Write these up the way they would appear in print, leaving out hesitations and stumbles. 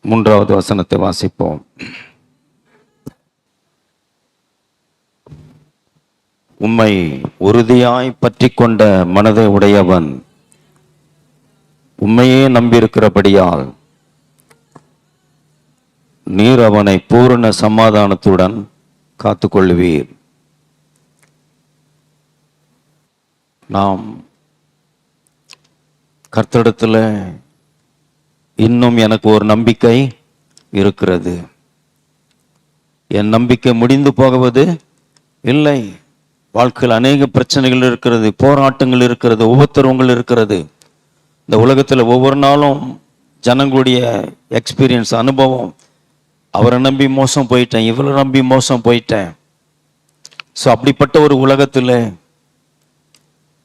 மூன்றாவது வசனத்தை வாசிப்போம். உம்மை உறுதியாய் பற்றி கொண்ட மனதை உடையவன் உம்மையே நம்பியிருக்கிறபடியால் நீர் அவனை பூரண சமாதானத்துடன் காத்துக்கொள்வீர். நாம் கர்த்தரிடத்தில் இன்னும் எனக்கு ஒரு நம்பிக்கை இருக்கிறது, என் நம்பிக்கை முடிந்து போகுவது இல்லை. வாழ்க்கையில் அநேக பிரச்சனைகள் இருக்கிறது, போராட்டங்கள் இருக்கிறது, உபத்திரவங்கள் இருக்கிறது. இந்த உலகத்தில் ஒவ்வொரு நாளும் ஜனங்களுடைய எக்ஸ்பீரியன்ஸ், அனுபவம், அவரை நம்பி மோசம் போயிட்டேன், இவரை நம்பி மோசம் போயிட்டேன். ஸோ அப்படிப்பட்ட ஒரு உலகத்தில்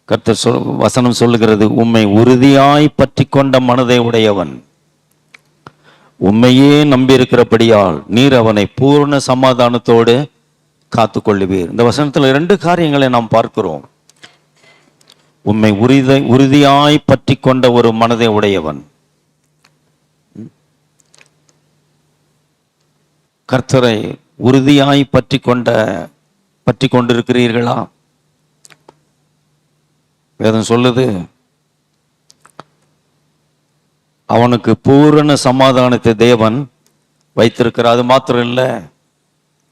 கர்த்தர் வசனம் சொல்லுகிறது, உம்மை உறுதியாய் பற்றி கொண்ட மனதை உடையவன் உம்மையே நம்பியிருக்கிறபடியால் நீர் அவனை பூர்ண சமாதானத்தோடு காத்துக்கொள்ளுவீர். இந்த வசனத்தில் 2 காரியங்களை நாம் பார்க்கிறோம். உம்மை உறுதியாய் பற்றி கொண்ட ஒரு மனதை உடையவன். கர்த்தரை உறுதியாய் பற்றி கொண்டிருக்கிறீர்களா? வேதம் சொல்லுது, அவனுக்கு பூரண சமாதானத்தை தேவன் வைத்திருக்கிறார். அது மாத்திரம் இல்லை,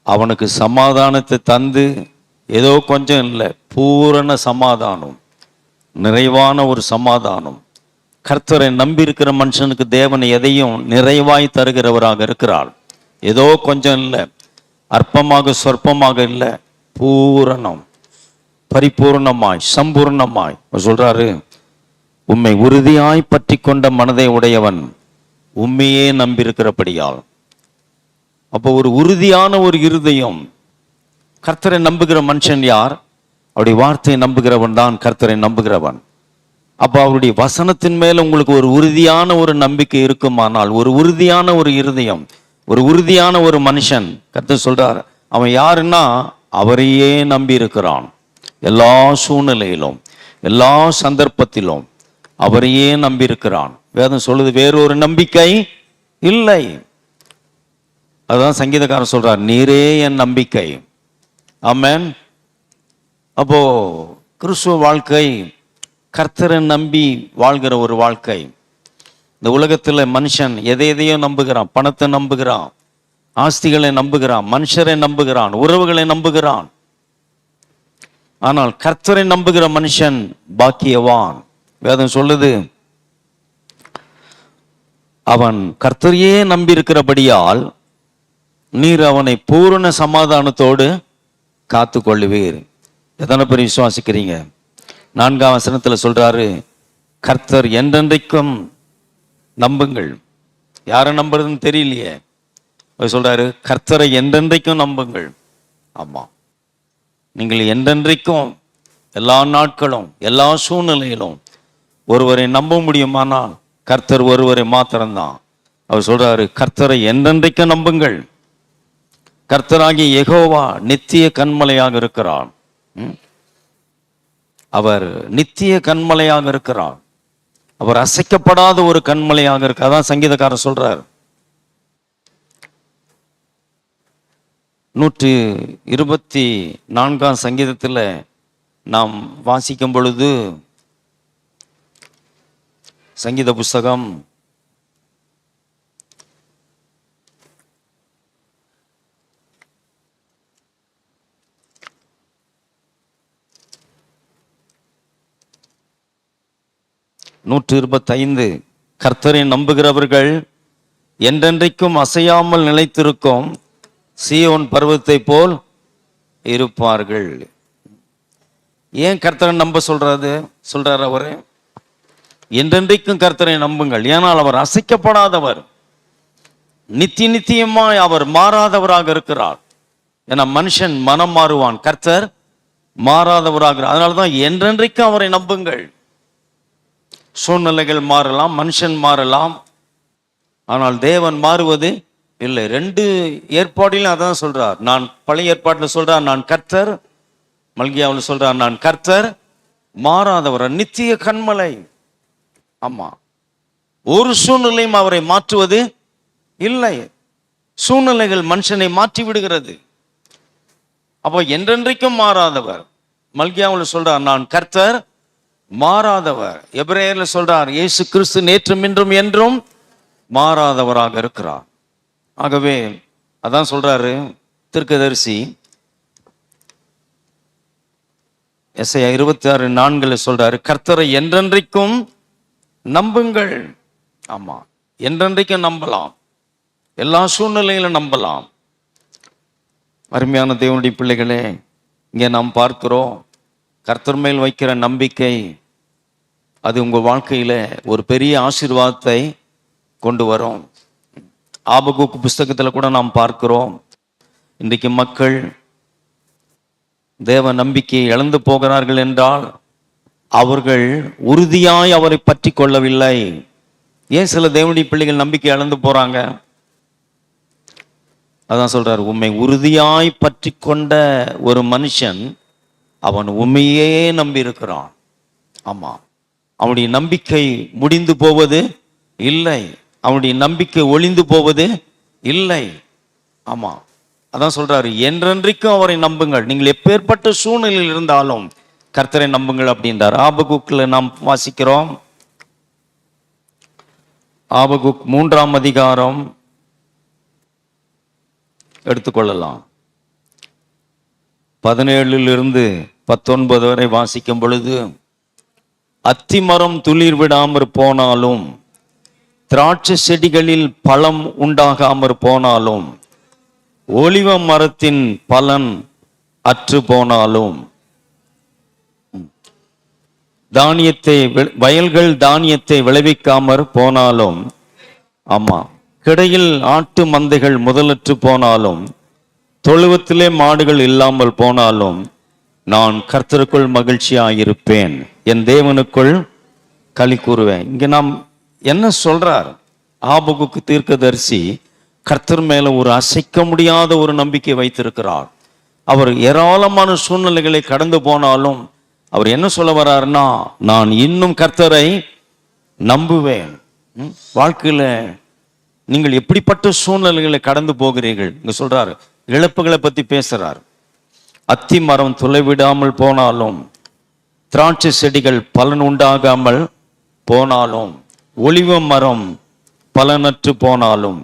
அவனுக்கு சமாதானத்தை தந்து ஏதோ கொஞ்சம் இல்லை, பூரண சமாதானம், நிறைவான ஒரு சமாதானம். கர்த்தரை நம்பி இருக்கிற மனுஷனுக்கு தேவன் எதையும் நிறைவாய் தருகிறவராக இருக்கிறார். ஏதோ கொஞ்சம் இல்லை, அற்பமாக சொற்பமாக இல்லை, பூரணம், பரிபூர்ணமாய் சம்பூர்ணமாய் சொல்றாரு, உம்மை உறுதியாய் பற்றி கொண்ட மனதை உடையவன் உண்மையே நம்பியிருக்கிறபடியால். அப்போ ஒரு உறுதியான ஒரு இருதயம். கர்த்தரை நம்புகிற மனுஷன் யார்? அவருடைய வார்த்தையை நம்புகிறவன் தான் கர்த்தரை நம்புகிறவன். அப்போ அவருடைய வசனத்தின் மேல உங்களுக்கு ஒரு உறுதியான ஒரு நம்பிக்கை இருக்குமானால், ஒரு உறுதியான ஒரு இருதயம், ஒரு உறுதியான ஒரு மனுஷன், கர்த்தர் சொல்றார், அவன் யாருன்னா அவரையே நம்பி இருக்கிறான். எல்லா சூழ்நிலையிலும் எல்லா சந்தர்ப்பத்திலும் அவரையே நம்பியிருக்கிறான். வேதம் சொல்லுது, வேறொரு நம்பிக்கை இல்லை. அதுதான் சங்கீதக்காரன் சொல்றார், நீரே என் நம்பிக்கை. ஆமென். அப்போ கிறிஸ்துவ வாழ்க்கை கர்த்தரை நம்பி வாழ்கிற ஒரு வாழ்க்கை. இந்த உலகத்தில் மனுஷன் எதையோ நம்புகிறான், பணத்தை நம்புகிறான், ஆஸ்திகளை நம்புகிறான், மனுஷரை நம்புகிறான், உறவுகளை நம்புகிறான். ஆனால் கர்த்தரை நம்புகிற மனுஷன் பாக்கியவான். வேதம் சொல்லுது, அவன் கர்த்தரையே நம்பி இருக்கிறபடியால் நீர் அவனை பூரண சமாதானத்தோடு காத்து கொள்ளுவீர். எத்தனை பேர் விசுவாசிக்கிறீங்க? 4ஆம் வசனத்தில் சொல்றாரு, கர்த்தர் என்றென்றைக்கும் நம்புங்கள். யாரை நம்புறதுன்னு தெரியலையே, சொல்றாரு, கர்த்தரை என்றென்றைக்கும் நம்புங்கள். ஆமா, நீங்கள் என்றென்றைக்கும் எல்லா நாட்களும் எல்லா சூழ்நிலையிலும் ஒருவரை நம்ப முடியுமானால் கர்த்தர் ஒருவரை மாத்திரம்தான். அவர் சொல்றாரு, கர்த்தரை என்றென்றைக்கும் நம்புங்கள். கர்த்தராகிய யெகோவா நித்திய கன்மலையாக இருக்கிறார். அவர் நித்திய கன்மலையாக இருக்கிறார். அவர் அசைக்கப்படாத ஒரு கன்மலையாக இருக்க. அதான் சங்கீதக்காரர் சொல்றார். 124ஆம் சங்கீதத்தில் நாம் வாசிக்கும் பொழுது, சங்கீத புஸ்தகம் 125, கர்த்தரை நம்புகிறவர்கள் என்றென்றைக்கும் அசையாமல் நிலைத்திருக்கும் சீயோன் பர்வத்தை போல் இருப்பார்கள். ஏன் கர்த்தரை நம்ப சொல்றாரு அவரு? என்றென்றைக்கும் கர்த்தரை நம்புங்கள். ஏனால் அவர் அசைக்கப்படாதவர், நித்தியமாய் அவர் மாறாதவராக இருக்கிறார். ஏன்னா மனுஷன் மனம் மாறுவான், கர்த்தர் மாறாதவராக. அதனாலதான் என்றென்றைக்கும் அவரை நம்புங்கள். சூழ்நிலைகள் மாறலாம், மனுஷன் மாறலாம், ஆனால் தேவன் மாறுவது இல்லை. 2 ஏற்பாடிலும் அதான் சொல்றார். நான் பழைய ஏற்பாட்டில் சொல்றார், நான் கர்த்தர். மல்கியாவில் சொல்றார், நான் கர்த்தர் மாறாதவர், நித்திய கன்மலை. ஆமா, ஒரு சூழ்நிலையும் அவரை மாற்றுவது இல்லை. சூழ்நிலைகள் மனுஷனை மாற்றி விடுகிறது. அப்போ என்றென்றைக்கும் மாறாதவர். மல்கியாவில் சொல்றார், நான் கர்த்தர் மாறாதவர். எபிரேயர்ல சொல்றார், இயேசு கிறிஸ்து நேற்றும் இன்றும் என்றும் மாறாதவராக இருக்கிறார். ஆகவே அதான் சொல்றாரு தீர்க்கதரிசி எஸ்ஐயா 26:4 சொல்றாரு, கர்த்தரை என்றென்றைக்கும் நம்புங்கள். ஆமா, என்றென்றைக்கும் நம்பலாம், எல்லா சூழ்நிலையிலும் நம்பலாம். அருமையான தேவனுடைய பிள்ளைகளே, இங்கே நாம் பார்க்கிறோம், கர்த்தர் மேல் வைக்கிற நம்பிக்கை அது உங்கள் வாழ்க்கையில ஒரு பெரிய ஆசீர்வாதத்தை கொண்டு வரும். ஆபகுக்கு புஸ்தகத்தில் கூட நாம் பார்க்கிறோம், இன்றைக்கு மக்கள் தேவ நம்பிக்கையை இழந்து போகிறார்கள் என்றால் அவர்கள் உறுதியாய் அவரை பற்றி கொள்ளவில்லை. ஏன் சில தேவனுடைய பிள்ளைகள் நம்பிக்கை இழந்து போறாங்க? அதான் சொல்றாரு, உண்மை உறுதியாய் பற்றி கொண்ட ஒரு மனுஷன் அவன் உண்மையே நம்பி இருக்கிறான். ஆமா, அவனுடைய நம்பிக்கை முடிந்து போவது இல்லை, அவனுடைய நம்பிக்கை ஒளிந்து போவது இல்லை. ஆமா, அதான் சொல்றாரு, என்றென்றைக்கும் அவரை நம்புங்கள். நீங்கள் எப்பேற்பட்ட சூழ்நிலையில் இருந்தாலும் கர்த்தரை நம்புங்கள் அப்படின்றார். ஆபகுக்ல நாம் வாசிக்கிறோம், ஆபகுக் 3ஆம் அதிகாரம் எடுத்துக்கொள்ளலாம். 17-19 வரை வாசிக்கும் பொழுது, அத்திமரம் துளிர் விடாமற் போனாலும், திராட்சை செடிகளில் பழம் உண்டாகாமற் போனாலும், ஒலிவ மரத்தின் பலன் அற்று போனாலும், வயல்கள் தானியத்தை விளைவிக்காமற் போனாலும், ஆமா, கிடையில் ஆட்டு மந்தைகள் முதலற்று போனாலும், தொழுவத்திலே மாடுகள் இல்லாமல் போனாலும், நான் கர்த்தருக்குள் மகிழ்ச்சியாயிருப்பேன், என் தேவனுக்குள் களி கூறுவேன். இங்க நாம் என்ன சொல்றார்? ஆபகுக்கு தீர்க்கதரிசி கர்த்தர் மேல ஒரு அசைக்க முடியாத ஒரு நம்பிக்கை வைத்திருக்கிறார். அவர் ஏராளமான சூழ்நிலைகளை கடந்து போனாலும் அவர் என்ன சொல்ல வர்றாருன்னா, நான் இன்னும் கர்த்தரை நம்புவேன். வாழ்க்கையில நீங்கள் எப்படிப்பட்ட சூழ்நிலைகளை கடந்து போகிறீர்கள்? இங்க சொல்றாரு, இழப்புகளை பத்தி பேசுறார். அத்தி மரம் துளைவிடாமல் போனாலும், திராட்சை செடிகள் பலன் உண்டாகாமல் போனாலும், ஒலிவ மரம் பலனற்று போனாலும்,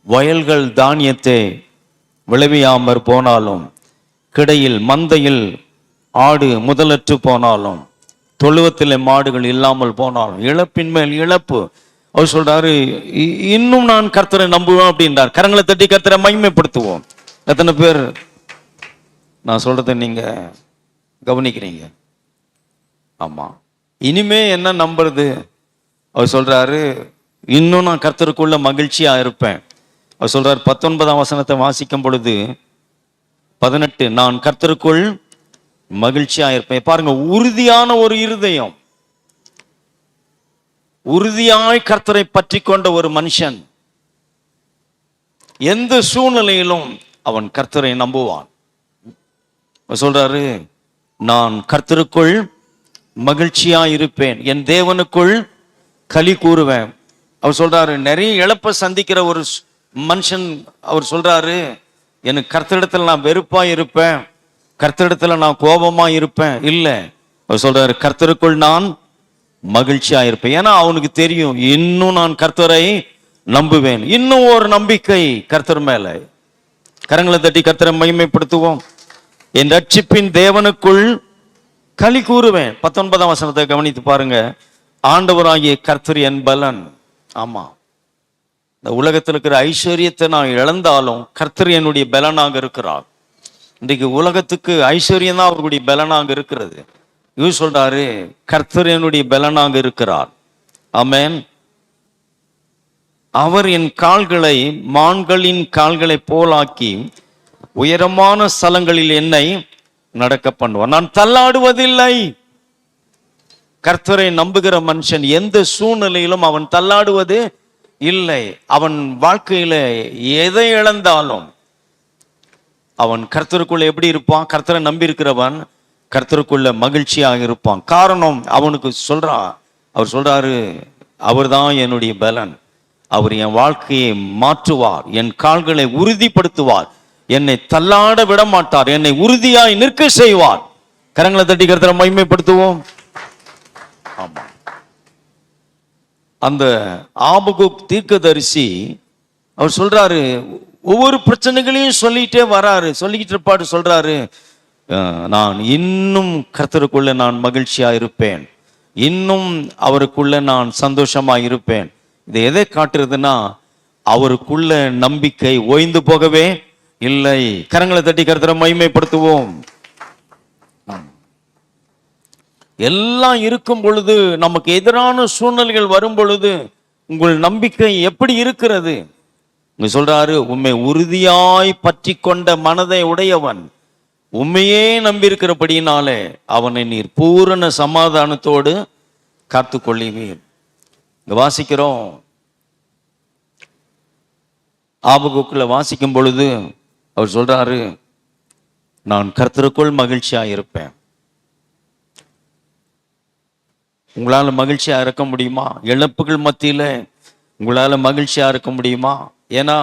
வயல்கள் தானியத்தை விளைவியாமற் போனாலும், கிடையில் மந்தையில் ஆடு முதலற்று போனாலும், தொழுவத்திலே மாடுகள் இல்லாமல் போனாலும், இழப்பின் மேல் இழப்பு. அவர் சொல்றாரு, இன்னும் நான் கர்த்தரை நம்புவேன் அப்படின்றார். கரங்களை தட்டி கர்த்தரை மகிமைப்படுத்துவோம். எத்தனை பேர் நான் சொல்றதை நீங்க கவனிக்கிறீங்க? ஆமா, இனிமே என்ன நம்புறது? அவர் சொல்றாரு, இன்னும் நான் கர்த்தருக்குள்ள மகிழ்ச்சியா இருப்பேன். அவர் சொல்றாரு 19ஆம் வசனத்தை வாசிக்கும் பொழுது 18, நான் கர்த்தருக்குள் மகிழ்ச்சியா இருப்பேன். பாருங்க, உறுதியான ஒரு இருதயம், உறுதியாய் கர்த்தரை பற்றி கொண்ட ஒரு மனுஷன் எந்த சூழ்நிலையிலும் அவன் கர்த்தரை நம்புவான். சொல்றாரு, நான் கர்த்தருக்குள் மகிழ்ச்சியா இருப்பேன், என் தேவனுக்குள் களி கூறுவேன். அவர் சொல்றாரு, நிறைய இழப்பை சந்திக்கிற ஒரு மனுஷன் அவர் சொல்றாரு, எனக்கு கர்த்தரிடத்துல நான் வெறுப்பா இருப்பேன், கர்த்தரிடத்துல நான் கோபமா இருப்பேன் இல்லை. அவர் சொல்றாரு, கர்த்தருக்குள் நான் மகிழ்ச்சியா இருப்பேன். ஏன்னா அவனுக்கு தெரியும், இன்னும் நான் கர்த்தரை நம்புவேன். இன்னும் ஒரு நம்பிக்கை கர்த்தர் மேல. கரங்களை தட்டி கர்த்தரை மகிமைப்படுத்துவோம். என் ரட்சிப்பின் தேவனுக்குள் களி கூறுவேன். 19ஆம் வசனத்தை கவனித்து பாருங்க, ஆண்டவராகிய கர்த்தர் என் பலன். ஆமா, இந்த உலகத்தில் இருக்கிற ஐஸ்வர்யத்தை நான் இழந்தாலும் கர்த்தர் என்னுடைய பலனாக இருக்கிறார். இன்றைக்கு உலகத்துக்கு ஐஸ்வர்யம் தான் அவர்களுடைய பலனாக இருக்கிறது. இவர் சொல்றாரு, கர்த்தர் என்னுடைய பலனாக இருக்கிறார். ஆமென். அவர் என் கால்களை மான்களின் கால்களை போலாக்கி உயரமான ஸ்தலங்களில் என்னை நடக்க பண்ணுவார், நான் தள்ளாடுவதில்லை. கர்த்தரை நம்புகிற மனுஷன் எந்த சூழ்நிலையிலும் அவன் தள்ளாடுவது இல்லை. அவன் வாழ்க்கையில எதை இழந்தாலும் அவன் கர்த்தருக்குள்ள எப்படி இருப்பான்? கர்த்தரை நம்பி இருக்கிறவன் கர்த்தருக்குள்ள மகிழ்ச்சியாக இருப்பான். காரணம், அவனுக்கு சொல்றான், அவர் சொல்றாரு, அவர் தான் என்னுடைய பலன். அவர் என் வாழ்க்கையை மாற்றுவார், என் கால்களை உறுதிப்படுத்துவார், என்னை தள்ளாட விட மாட்டார், என்னை உறுதியாய் நிற்க செய்வார். கரங்களை தட்டி கர்த்தரை மகிமைப்படுத்துவோம். ஆமா, அந்த ஆபகுக் தீர்க்கதரிசி அவர் சொல்றாரு, ஒவ்வொரு பிரச்சனைகளையும் சொல்லிட்டே வராரு, சொல்லிக்கிட்டு இருப்பாரு. சொல்றாரு, நான் இன்னும் கர்த்தருக்குள்ள நான் மகிழ்ச்சியா இருப்பேன், இன்னும் அவருக்குள்ள நான் சந்தோஷமா இருப்பேன். இது எதை காட்டுறதுன்னா, அவருக்குள்ள நம்பிக்கை ஓய்ந்து போகவே இல்லை. கரங்களை தட்டி கர்த்தரை மகிமைப்படுத்துவோம். எல்லாம் இருக்கும் பொழுது, நமக்கு எதிரான சூழ்நிலைகள் வரும் பொழுது உங்கள் நம்பிக்கை எப்படி இருக்கிறது? இங்க சொல்றாரு, உம்மை உறுதியாய் பற்றி கொண்ட மனதை உடையவன், உண்மையே நம்பியிருக்கிறபடினாலே அவனை நீர் பூரண சமாதானத்தோடு காத்து கொள்ளுவீர். இங்க வாசிக்கிறோம், ஆபகுக்குள்ள வாசிக்கும் பொழுது அவர் சொல்றாரு, நான் கர்த்தருக்குள் மகிழ்ச்சியா இருப்பேன். உங்களால மகிழ்ச்சியா இருக்க முடியுமா? இழப்புகள் மத்தியில உங்களால மகிழ்ச்சியா இருக்க முடியுமா? ஏன்னா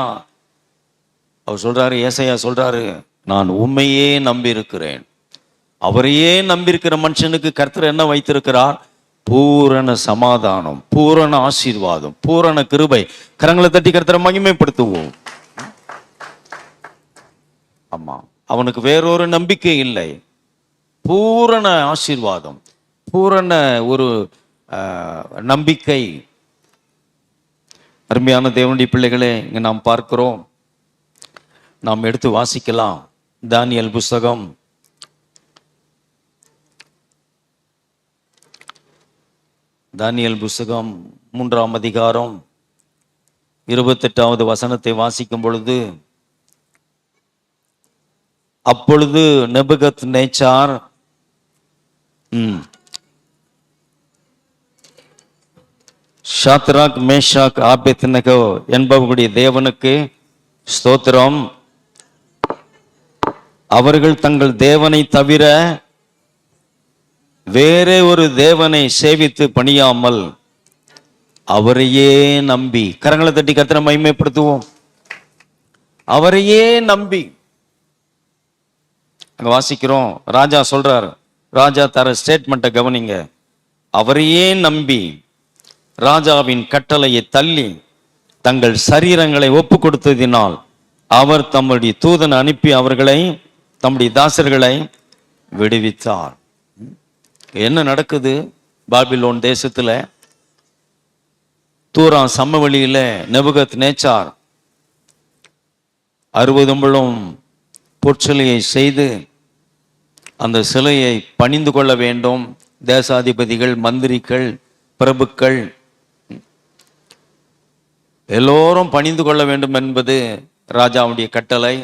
அவர் சொல்றாரு, ஏசாயா சொல்றாரு, நான் உண்மையே நம்பி இருக்கிறேன். அவரையே நம்பியிருக்கிற மனுஷனுக்கு கர்த்தர் என்ன வைத்திருக்கிறார்? பூரண சமாதானம், பூரண ஆசீர்வாதம், பூரண கிருபை. கரங்களை தட்டி கர்த்தரை மகிமைப்படுத்துவோம். ஆமா, அவனுக்கு வேறொரு நம்பிக்கை இல்லை. பூரண ஆசீர்வாதம், பூரண ஒரு நம்பிக்கை. அருமையான தேவனுடைய பிள்ளைகளே, இங்க நாம் பார்க்கிறோம், நாம் எடுத்து வாசிக்கலாம். தானியேல் புஸ்தகம் 3ஆம் அதிகாரம் 28வது வசனத்தை வாசிக்கும் பொழுது, அப்பொழுது நெபுகத் நேச்சார் ஷாத்ராக் மேஷாக் ஆபேத்நேகோ என்பவர்களுடைய தேவனுக்கு ஸ்தோத்திரம், அவர்கள் தங்கள் தேவனை தவிர வேறே ஒரு தேவனை சேவித்து பணியாமல் அவரையே நம்பி. கரங்களை தட்டி கர்த்தரை மகிமைப்படுத்துவோம். அவரையே நம்பி. அங்க வாசிக்கிறோம், ராஜா சொல்றார், ராஜா தர ஸ்டேட்மெண்ட்டை கவனிங்க. அவரையே நம்பி ராஜாவின் கட்டளையை தள்ளி தங்கள் சரீரங்களை ஒப்பு கொடுத்ததினால் அவர் தம்முடைய தூதன் அனுப்பி அவர்களை, தம்முடைய தாசர்களை விடுவித்தார். என்ன நடக்குது? பாபிலோன் தேசத்துல தூரா சமவெளியில நெபுகத் நேச்சார் 60 முழம் பொற்சிலையை செய்து அந்த சிலையை பணிந்து கொள்ள வேண்டும். தேசாதிபதிகள், மந்திரிகள், பிரபுக்கள் எல்லோரும் பணிந்து கொள்ள வேண்டும் என்பது ராஜாவுடைய கட்டளை.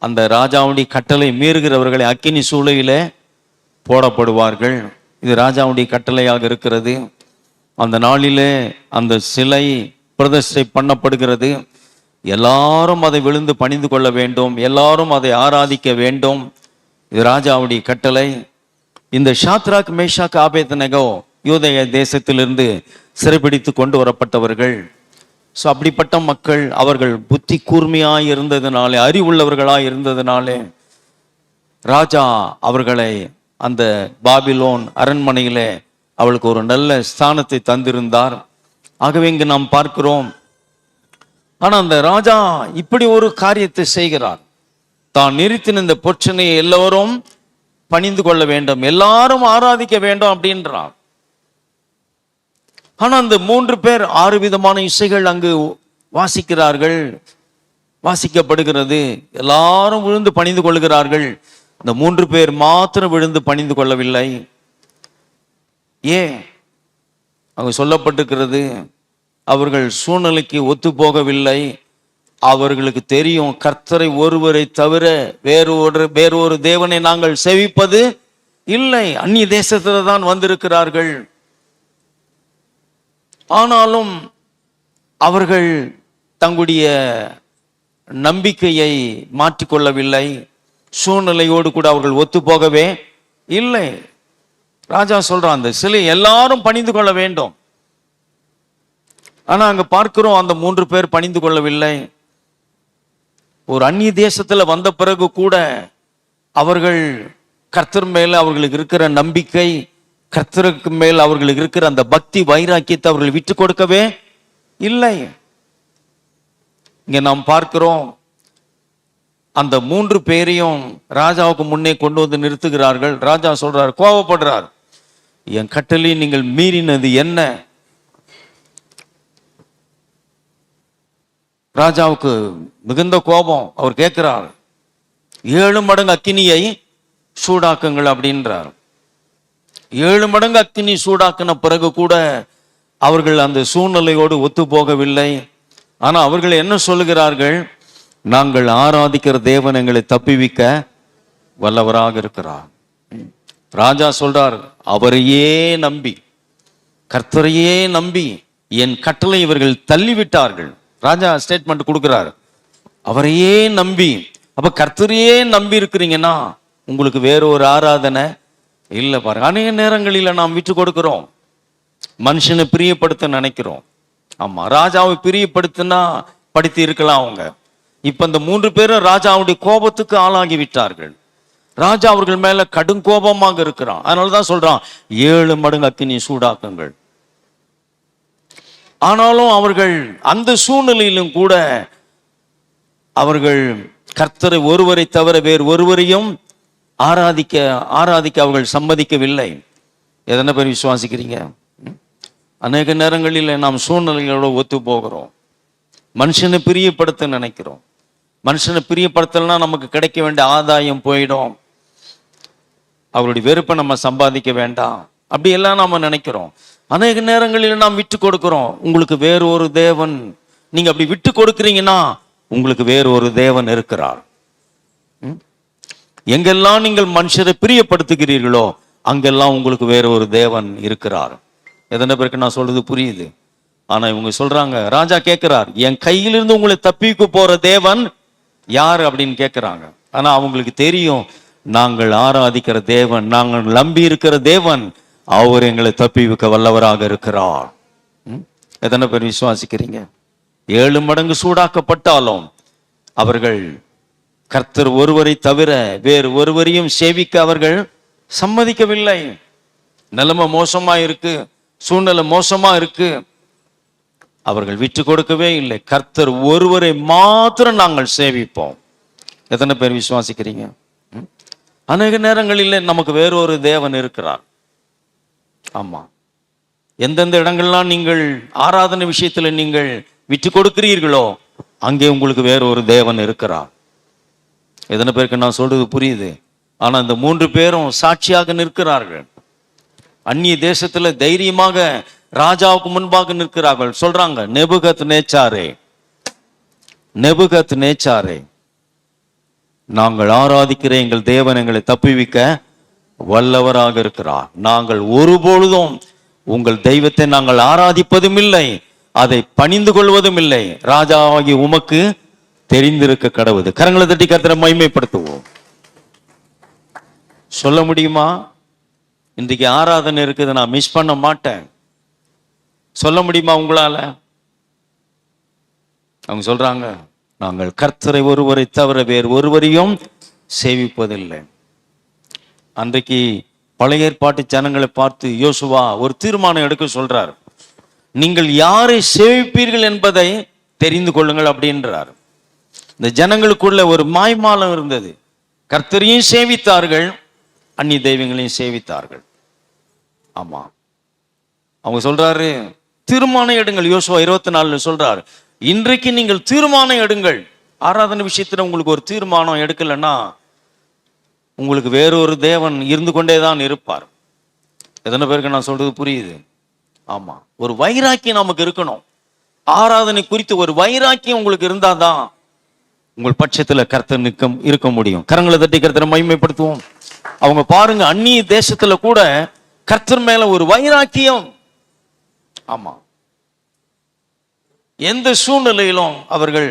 அந்த ராஜாவுடைய கட்டளை மீறுகிறவர்களை அக்கினி சூளையில போடப்படுவார்கள். இது ராஜாவுடைய கட்டளையாக இருக்கிறது. அந்த நாளிலே அந்த சிலை பிரதிஷ்டை பண்ணப்படுகிறது. எல்லாரும் அதை விழுந்து பணிந்து கொள்ள வேண்டும், எல்லாரும் அதை ஆராதிக்க வேண்டும். இது ராஜாவுடைய கட்டளை. இந்த ஷாத்ராக் மேஷாக் ஆபேத்நேகோ யூதேய தேசத்திலிருந்து சிறைபிடித்து கொண்டு வரப்பட்டவர்கள். ஸோ அப்படிப்பட்ட மக்கள், அவர்கள் புத்தி கூர்மையாய் இருந்ததுனாலே, அறிவுள்ளவர்களாய் இருந்ததுனாலே ராஜா அவர்களை அந்த பாபிலோன் அரண்மனையிலே அவளுக்கு ஒரு நல்ல ஸ்தானத்தை தந்திருந்தார். ஆகவே இங்கு நாம் பார்க்கிறோம், ஆனா அந்த ராஜா இப்படி ஒரு காரியத்தை செய்கிறார். தான் நிறுத்தின இந்த பொற்சனையை எல்லோரும் பணிந்து கொள்ள வேண்டும், எல்லாரும் ஆராதிக்க வேண்டும் அப்படின்றார். ஆனா அந்த 3 பேர் 6 விதமான இசைகள் அங்கு வாசிக்கிறார்கள், வாசிக்கப்படுகிறது. எல்லாரும் விழுந்து பணிந்து கொள்கிறார்கள். இந்த 3 பேர் மாத்திரம் விழுந்து பணிந்து கொள்ளவில்லை. ஏன்? அங்கு சொல்லப்பட்டிருக்கிறது, அவர்கள் சூழ்நிலைக்கு ஒத்து போகவில்லை. அவர்களுக்கு தெரியும், கர்த்தரை ஒருவரை தவிர வேறொரு தேவனை நாங்கள் சேவிப்பது இல்லை. அந்நிய தேசத்துல தான் வந்திருக்கிறார்கள். ஆனாலும் அவர்கள் தங்களுடைய நம்பிக்கையை மாற்றிக்கொள்ளவில்லை. சூழ்நிலையோடு கூட அவர்கள் ஒத்து போகவே இல்லை. ராஜா சொல்றான், அந்த சிலை எல்லாரும் பணிந்து கொள்ள வேண்டும். ஆனா அங்க பார்க்கிறோம், அந்த 3 பேர் பணிந்து கொள்ளவில்லை. ஒரு அந்நிய தேசத்துல வந்த பிறகு கூட அவர்கள் கர்த்தர் மேல அவர்களுக்கு இருக்கிற நம்பிக்கை, கர்த்தருக்கு மேல் அவர்களுக்கு இருக்கிற அந்த பக்தி வைராக்கியத்தை அவர்கள் விட்டு கொடுக்கவே இல்லை. இங்க நாம் பார்க்கிறோம், அந்த 3 பேரையும் ராஜாவுக்கு முன்னே கொண்டு வந்து நிறுத்துகிறார்கள். ராஜா சொல்றார், கோபப்படுறார், என் கட்டளை நீங்கள் மீறினது என்ன? ராஜாவுக்கு மிகுந்த கோபம். அவர் கேட்கிறார், 7 மடங்கு அக்கினியை சூடாக்குங்கள் அப்படின்றார். 7 மடங்கு அக்கினி சூடாக்கின பிறகு கூட அவர்கள் அந்த சூழ்நிலையோடு ஒத்து போகவில்லை. ஆனா அவர்கள் என்ன சொல்லுகிறார்கள்? நாங்கள் ஆராதிக்கிற தேவன் எங்களை தப்பிவிக்க வல்லவராக இருக்கிறார். ராஜா சொல்றார், அவரையே நம்பி, கர்த்தரையே நம்பி என் கட்டளை இவர்கள் தள்ளிவிட்டார்கள். ராஜா ஸ்டேட்மெண்ட் கொடுக்கிறார், அவரையே நம்பி. அப்ப கர்த்தரையே நம்பி இருக்கிறீங்கன்னா உங்களுக்கு வேற ஒரு ஆராதனை இல்லை. பாருங்க, அநேக நேரங்களில் நாம் விட்டு கொடுக்கிறோம், மனுஷனை பிரியப்படுத்த நினைக்கிறோம். ஆமா, ராஜாவை பிரியப்படுத்தினா படுத்தி இருக்கலாம் அவங்க. இப்ப இந்த 3 பேரும் ராஜாவுடைய கோபத்துக்கு ஆளாகி விட்டார்கள். ராஜா அவர்கள் மேல கடும் கோபமாக இருக்கிறான். அதனாலதான் சொல்றான், 7 மடங்கு அக்கினி சூடாக்குங்கள். ஆனாலும் அவர்கள் அந்த சூழ்நிலையிலும் கூட அவர்கள் கர்த்தரை ஒருவரை தவிர வேறு ஒருவரையும் ஆராதிக்க அவர்கள் சம்மதிக்கவில்லை. எதனை பேர் விசுவாசிக்கிறீங்க? அநேக நேரங்களில் நாம் சூழ்நிலைகளோட ஒத்து போகிறோம், மனுஷனை பிரியப்படுத்த நினைக்கிறோம். மனுஷனை பிரியப்படுத்தலைன்னா நமக்கு கிடைக்க வேண்டிய ஆதாயம் போயிடும், அவருடைய வெறுப்பை நம்ம சம்பாதிக்க வேண்டாம், அப்படி எல்லாம் நாம நினைக்கிறோம். அநேக நேரங்களில் நாம் விட்டு கொடுக்கிறோம். உங்களுக்கு வேறு ஒரு தேவன், நீங்க அப்படி விட்டு கொடுக்கிறீங்கன்னா உங்களுக்கு வேறு ஒரு தேவன் இருக்கிறார். எங்கெல்லாம் நீங்கள் மனுஷரை பிரியப்படுத்துகிறீர்களோ அங்கெல்லாம் உங்களுக்கு வேற ஒரு தேவன் இருக்கிறார். எத்தனை பேருக்கு நான் சொல்றது புரியுது? ஆனா இவங்க சொல்றாங்க, ராஜா கேட்கிறார், என் கையிலிருந்து உங்களை தப்பிக்க போற தேவன் யார் அப்படின்னு கேட்கிறாங்க. ஆனா அவங்களுக்கு தெரியும், நாங்கள் ஆராதிக்கிற தேவன், நாங்கள் நம்பி இருக்கிற தேவன், அவர் எங்களை தப்பிக்க வல்லவராக இருக்கிறார். எத்தனை பேர் விசுவாசிக்கிறீங்க? 7 மடங்கு சூடாக்கப்பட்டாலும் அவர்கள் கர்த்தர் ஒருவரை தவிர வேறு ஒருவரையும் சேவிக்க அவர்கள் சம்மதிக்கவில்லை. நிலைமை மோசமா இருக்கு, சூழ்நிலை மோசமா இருக்கு, அவர்கள் விட்டு கொடுக்கவே இல்லை. கர்த்தர் ஒருவரை மாத்திரம் நாங்கள் சேவிப்போம். எத்தனை பேர் விசுவாசிக்கிறீங்க? அநேக நேரங்களில் நமக்கு வேறொரு தேவன் இருக்கிறார். ஆமா, எந்தெந்த இடங்கள்லாம் நீங்கள் ஆராதனை விஷயத்துல நீங்கள் விட்டு கொடுக்கிறீர்களோ அங்கே உங்களுக்கு வேற ஒரு தேவன் இருக்கிறார். எத்தனை பேருக்கு நான் சொல்றது புரியுது? ஆனா இந்த 3 பேரும் சாட்சியாக நிற்கிறார்கள். அந்நிய தேசத்துல தைரியமாக ராஜாவுக்கு முன்பாக நிற்கிறார்கள். சொல்றாங்க, நெபுகத் நேச்சாரே, நாங்கள் ஆராதிக்கிற எங்கள் தேவன் எங்களை தப்புவிக்க வல்லவராக இருக்கிறார். நாங்கள் ஒருபொழுதும் உங்கள் தெய்வத்தை நாங்கள் ஆராதிப்பதும் இல்லை, அதை பணிந்து கொள்வதும் இல்லை. ராஜாவாகி உமக்கு தெரிந்திருக்க கடவுது. கரங்களை தட்டி கர்த்தரை மகிமைப்படுத்துவோம். சொல்ல முடியுமா? இன்றைக்கு ஆராதனை இருக்குது, நான் மிஸ் பண்ண மாட்டேன். சொல்ல முடியுமா உங்களால? அவங்க சொல்றாங்க, நாங்கள் கர்த்தரை ஒருவரை தவிர வேறு ஒருவரையும் சேவிப்பதில்லை. அன்றைக்கு பழைய ஏற்பாட்டு ஜனங்களை பார்த்து யோசுவா ஒரு தீர்மானம் எடுக்க சொல்றார். நீங்கள் யாரை சேவிப்பீர்கள் என்பதை தெரிந்து கொள்ளுங்கள் அப்படின்றார். இந்த ஜனங்களுக்குள்ள ஒரு மாய்மாலம் இருந்தது. கர்த்தரையும் சேவித்தார்கள், அந்நிய தெய்வங்களையும் சேவித்தார்கள். ஆமா, அவங்க சொல்றாரு, தீர்மானம் எடுங்கள். யோசுவா 24 சொல்றாரு, இன்றைக்கு நீங்கள் தீர்மானம் எடுங்கள். ஆராதனை விஷயத்துல உங்களுக்கு ஒரு தீர்மானம் எடுக்கலன்னா உங்களுக்கு வேறொரு தேவன் இருந்து கொண்டேதான் இருப்பார். எத்தனை பேருக்கு நான் சொல்றது புரியுது? ஆமா, ஒரு வைராக்கியம் நமக்கு இருக்கணும். ஆராதனை குறித்து ஒரு வைராக்கியம் உங்களுக்கு இருந்தாதான் உங்கள் பட்சத்துல கர்த்தர் இருக்க முடியும். கரங்களை தட்டி கர்த்தரை மகிமைப்படுத்துவோம். அவங்க பாருங்க, அந்நிய தேசத்துல கூட கர்த்தர் மேல ஒரு வைராக்கியம். ஆமா, எந்த சூழ்நிலையிலும் அவர்கள்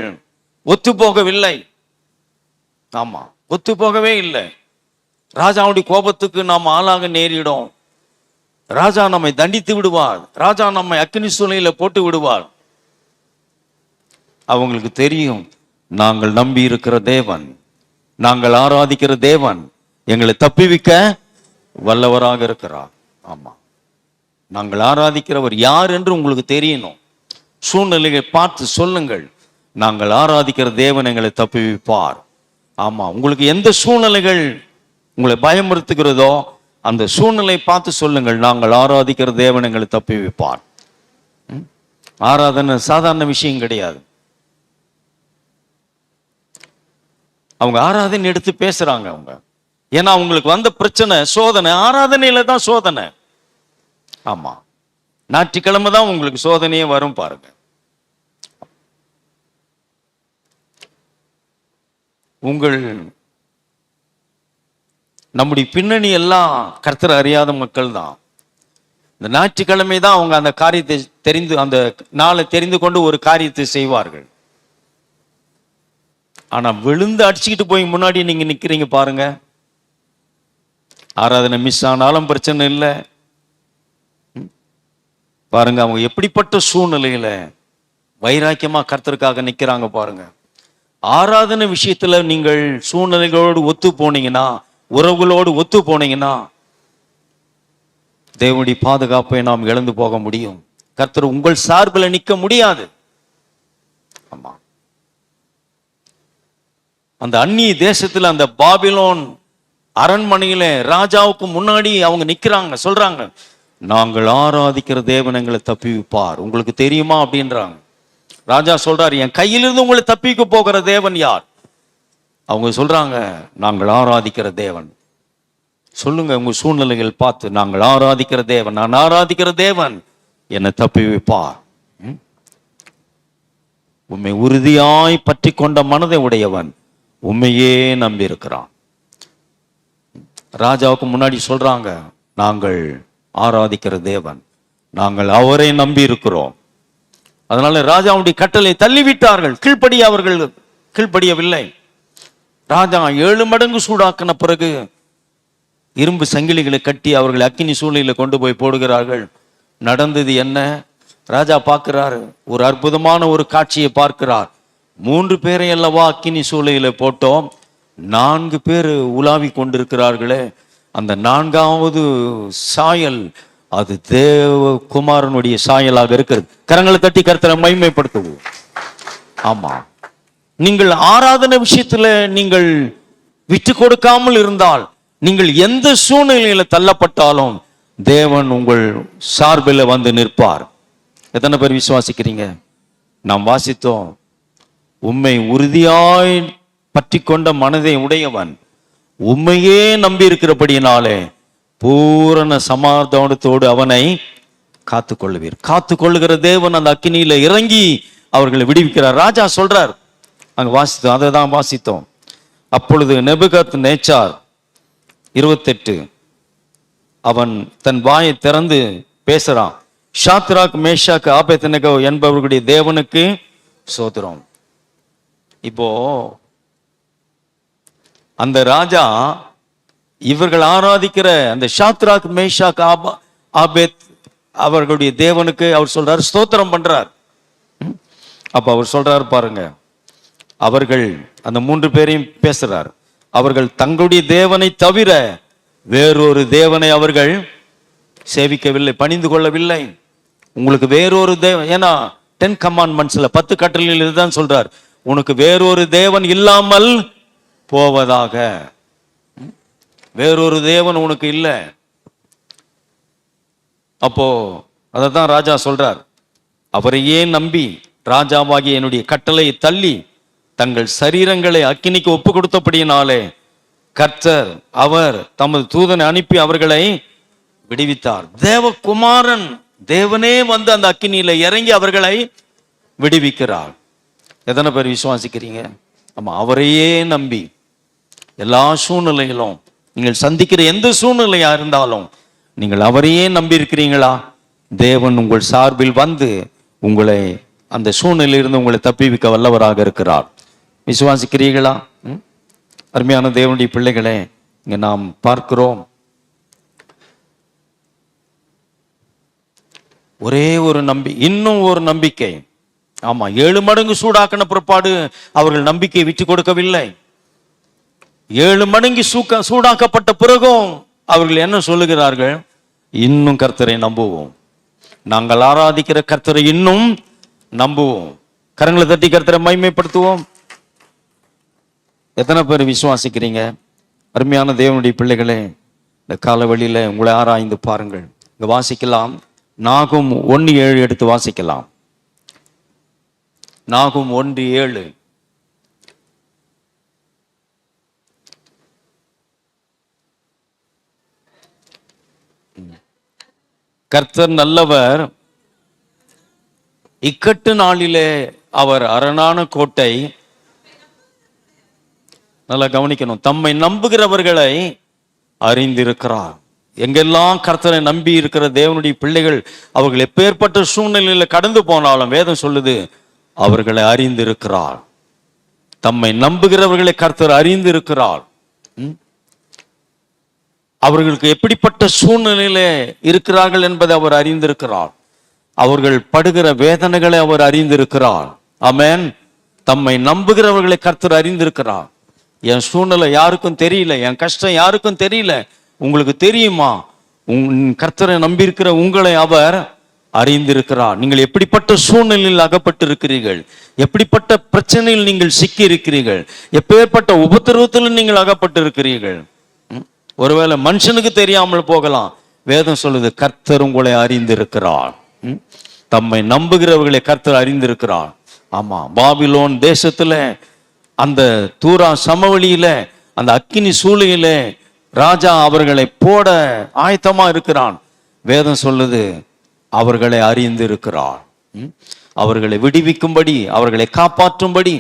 ஒத்து போகவில்லை. ஆமா, ஒத்து போகவே இல்லை. ராஜாவுடைய கோபத்துக்கு நாம் ஆளாக நேரிடும். ராஜா நம்மை தண்டித்து விடுவார், ராஜா நம்மை அக்கினி சூளையில போட்டு விடுவார். அவங்களுக்கு தெரியும், நாங்கள் நம்பி இருக்கிற தேவன், நாங்கள் ஆராதிக்கிற தேவன் எங்களை தப்பிவிக்க வல்லவராக இருக்கிறார். ஆமா, நாங்கள் ஆராதிக்கிறவர் யார் என்று உங்களுக்கு தெரியணும். சூழ்நிலையை பார்த்து சொல்லுங்கள், நாங்கள் ஆராதிக்கிற தேவன் எங்களை தப்பிவிப்பார். ஆமா, உங்களுக்கு எந்த சூழ்நிலைகள் உங்களை பயமுறுத்துகிறதோ அந்த சூழ்நிலை பார்த்து சொல்லுங்கள், நாங்கள் ஆராதிக்கிற தேவன் எங்களை தப்பிவிப்பார். ஆராதனை சாதாரண விஷயம் கிடையாது. அவங்க ஆராதனை எடுத்து பேசுறாங்க அவங்க. ஏன்னா அவங்களுக்கு வந்த பிரச்சனை சோதனை ஆராதனையில தான் சோதனை. ஆமா, ஞாயிற்றுக்கிழமை தான் உங்களுக்கு சோதனையே வரும் பாருங்க. நம்முடைய பின்னணி எல்லாம் கர்த்தர் அறியாத மக்கள் தான். இந்த ஞாயிற்றுக்கிழமை தான் அவங்க அந்த காரியத்தை தெரிந்து, அந்த நாளை தெரிந்து கொண்டு ஒரு காரியத்தை செய்வார்கள். ஆனா விழுந்து அடிச்சுக்கிட்டு போய் முன்னாடி நீங்க நிக்கிறீங்க பாருங்க. ஆராதனை மிஸ் ஆனாலும் பிரச்சனை இல்லை பாருங்க. அவங்க எப்படிப்பட்ட சூழ்நிலையில வைராக்கியமா கர்த்தருக்காக நிக்கிறாங்க பாருங்க. ஆராதனை விஷயத்துல நீங்கள் சூழ்நிலைகளோடு ஒத்து போனீங்கன்னா, உறவுகளோடு ஒத்து போனீங்கன்னா தேவனுடைய பாதுகாப்பை நாம் இழந்து போக முடியும். கர்த்தர் உங்கள் சார்பில் நிற்க முடியாது. ஆமா, அந்த அந்நிய தேசத்துல அந்த பாபிலோன் அரண்மனையில ராஜாவுக்கு முன்னாடி அவங்க நிக்கிறாங்க, சொல்றாங்க, நாங்கள் ஆராதிக்கிற தேவன் எங்களை தப்பிவிப்பார், உங்களுக்கு தெரியுமா அப்படின்றாங்க. ராஜா சொல்றாரு, என் கையிலிருந்து உங்களை தப்பிக்க போகிற தேவன் யார்? அவங்க சொல்றாங்க, நாங்கள் ஆராதிக்கிற தேவன். சொல்லுங்க உங்க சூழ்நிலைகள் பார்த்து, நாங்கள் ஆராதிக்கிற தேவன், நான் ஆராதிக்கிற தேவன் என்னை தப்பிவிப்பார். உம்மை உறுதியாய் பற்றி கொண்ட மனதை உடையவன் உண்மையே நம்பி இருக்கிறான். ராஜாவுக்கு முன்னாடி சொல்றாங்க, நாங்கள் ஆராதிக்கிற தேவன், நாங்கள் அவரை நம்பி இருக்கிறோம். அதனால ராஜாவுடைய கட்டளை தள்ளிவிட்டார்கள். அவர்கள் கீழ்ப்படியவில்லை. ராஜா 7 மடங்கு சூடாக்கின பிறகு இரும்பு சங்கிலிகளை கட்டி அவர்களை அக்கினி சூளையில கொண்டு போய் போடுகிறார்கள். நடந்தது என்ன? ராஜா பார்க்கிறார், ஒரு அற்புதமான ஒரு காட்சியை பார்க்கிறார். 3 பேரை அல்லவா அக்கினி சூளையில போட்டோம், 4 பேர் உலாவி கொண்டிருக்கிறார்களே. அந்த 4வது சாயல் அது தேவகுமாரனுடைய சாயலாக இருக்கிறது. கரங்களை தட்டி கர்த்தரை மகிமைப்படுத்துவோம். ஆமா, நீங்கள் ஆராதனை விஷயத்துல நீங்கள் விட்டு கொடுக்காமல் இருந்தால், நீங்கள் எந்த சூழ்நிலையில தள்ளப்பட்டாலும் தேவன் உங்கள் சார்பில் வந்து நிற்பார். எத்தனை பேர் விசுவாசிக்கிறீங்க? நாம் வாசித்தோம், உம்மை உறுதியாய் பற்றி கொண்ட மனதை உடையவன் உண்மையே நம்பி இருக்கிறபடியினாலே பூரண சமாதானத்தோடு அவனை காத்து கொள்ளுவீர். காத்து கொள்ளுகிற தேவன் அந்த அக்கினியில இறங்கி அவர்களை விடுவிக்கிறார். ராஜா சொல்றார், அங்க வாசித்தோம், அதை தான் வாசித்தோம். அப்பொழுது நெபுகத் நேச்சார் 28 அவன் தன் வாயை திறந்து பேசுறான். ஷாத்ராக் மேஷாக் ஆபேத்நேகோ என்பவர்களுடைய தேவனுக்கு சோத்திரம். இப்போ அந்த ராஜா இவர்கள் ஆராதிக்கிற அந்த ஷாத்ராக் மேஷாக் ஆபேத் அவர்களுடைய தேவனுக்கு அவர் சொல்றார், ஸ்தோத்திரம் பண்றார். அப்ப அவர் சொல்றார் பாருங்க, அவர்கள் அந்த 3 பேரையும் பேசுறார், அவர்கள் தங்களுடைய தேவனை தவிர வேறொரு தேவனை அவர்கள் சேவிக்கவில்லை, பணிந்து கொள்ளவில்லை. உங்களுக்கு வேறொரு தேவன், ஏன்னா 10 கமாண்ட்மெண்ட்ஸ்ல 10 கட்டளையில் இதுதான் சொல்றார், உனக்கு வேறொரு தேவன் இல்லாமல் போவதாக. வேறொரு தேவன் உனக்கு இல்லை. அப்போ அதான் ராஜா சொல்றார், அவரையே நம்பி ராஜாவாகிய என்னுடைய கட்டளையை தள்ளி தங்கள் சரீரங்களை அக்கினிக்கு ஒப்பு கொடுத்தபடியினாலே கர்த்தர் அவர் தமது தூதனை அனுப்பி அவர்களை விடுவித்தார். தேவகுமாரன் தேவனே வந்து அந்த அக்கினியில இறங்கி அவர்களை விடுவிக்கிறார். எத்தனை பேர் விசுவாசிக்கிறீங்க? ஆமா, அவரையே நம்பி எல்லா சூழ்நிலையிலும், நீங்கள் சந்திக்கிற எந்த சூழ்நிலையா இருந்தாலும் நீங்கள் அவரையே நம்பி இருக்கிறீங்களா? தேவன் உங்கள் சார்பில் வந்து உங்களை அந்த சூழ்நிலையிலிருந்து உங்களை தப்பிவிக்க வல்லவராக இருக்கிறார். விசுவாசிக்கிறீர்களா? அருமையான தேவனுடைய பிள்ளைகளே, இங்க நாம் பார்க்கிறோம், ஒரே ஒரு இன்னும் ஒரு நம்பிக்கை, ஆமா, 7 மடங்கு சூடாக்கின பிற்பாடு அவர்கள் நம்பிக்கையை விட்டு கொடுக்கவில்லை. 7 மடங்கு சூடாக்கப்பட்ட பிறகும் அவர்கள் என்ன சொல்லுகிறார்கள்? இன்னும் கர்த்தரை நம்புவோம், நாங்கள் ஆராதிக்கிற கர்த்தரை இன்னும் நம்புவோம். கரங்களை தட்டி கர்த்தரை மகிமைப்படுத்துவோம். எத்தனை பேர் விசுவாசிக்கிறீங்க? அருமையான தேவனுடைய பிள்ளைகளே, இந்த காலவெளியில உங்களை ஆராய்ந்து பாருங்கள். இங்க வாசிக்கலாம், நாகும் 1:7 எடுத்து வாசிக்கலாம். நாகும் 1:7. கர்த்தர் நல்லவர், இக்கட்டு நாளிலே அவர் அரணான கோட்டை. நல்லா கவனிக்கணும், தம்மை நம்புகிறவர்களை அறிந்திருக்கிறார். எங்கெல்லாம் கர்த்தரை நம்பி இருக்கிற தேவனுடைய பிள்ளைகள் அவர்கள் எப்பேற்பட்ட சூழ்நிலையில கடந்து போனாலும் வேதம் சொல்லுது அவர்களை அறிந்திருக்கிறார். தம்மை நம்புகிறவர்களை கர்த்தர் அறிந்திருக்கிறார். அவர்களுக்கு எப்படிப்பட்ட சூழ்நிலையில இருக்கிறார்கள் என்பதை அவர் அறிந்திருக்கிறார். அவர்கள் படுகிற வேதனைகளை அவர் அறிந்திருக்கிறார். ஆமென். தம்மை நம்புகிறவர்களை கர்த்தர் அறிந்திருக்கிறார். என் சூழ்நிலை யாருக்கும் தெரியல, என் கஷ்டம் யாருக்கும் தெரியல, உங்களுக்கு தெரியுமா? கர்த்தரை நம்பியிருக்கிற உங்களை அவர் அறிந்திருக்கிறார். நீங்கள் எப்படிப்பட்ட சூழ்நிலையில் அகப்பட்டு இருக்கிறீர்கள், எப்படிப்பட்ட பிரச்சனையில் நீங்கள் சிக்கி இருக்கிறீர்கள், எப்பேற்பட்ட உபத்திரவத்தில் நீங்கள் அகப்பட்டு இருக்கிறீர்கள். ஒருவேளை மனுஷனுக்கு தெரியாமல் போகலாம். வேதம் சொல்லுது கர்த்தர் உங்களை அறிந்திருக்கிறார். தம்மை நம்புகிறவர்களை கர்த்தர் அறிந்திருக்கிறார். ஆமா, பாபிலோன் தேசத்துல அந்த தூரா சமவெளியில அந்த அக்கினி சூளையில ராஜா அவர்களை போட ஆயத்தமா இருக்கிறான். வேதம் சொல்லுது அவர்களை அறிந்திருக்கிறார். அவர்களை விடுவிக்கும்படி, அவர்களை காப்பாற்றும்படி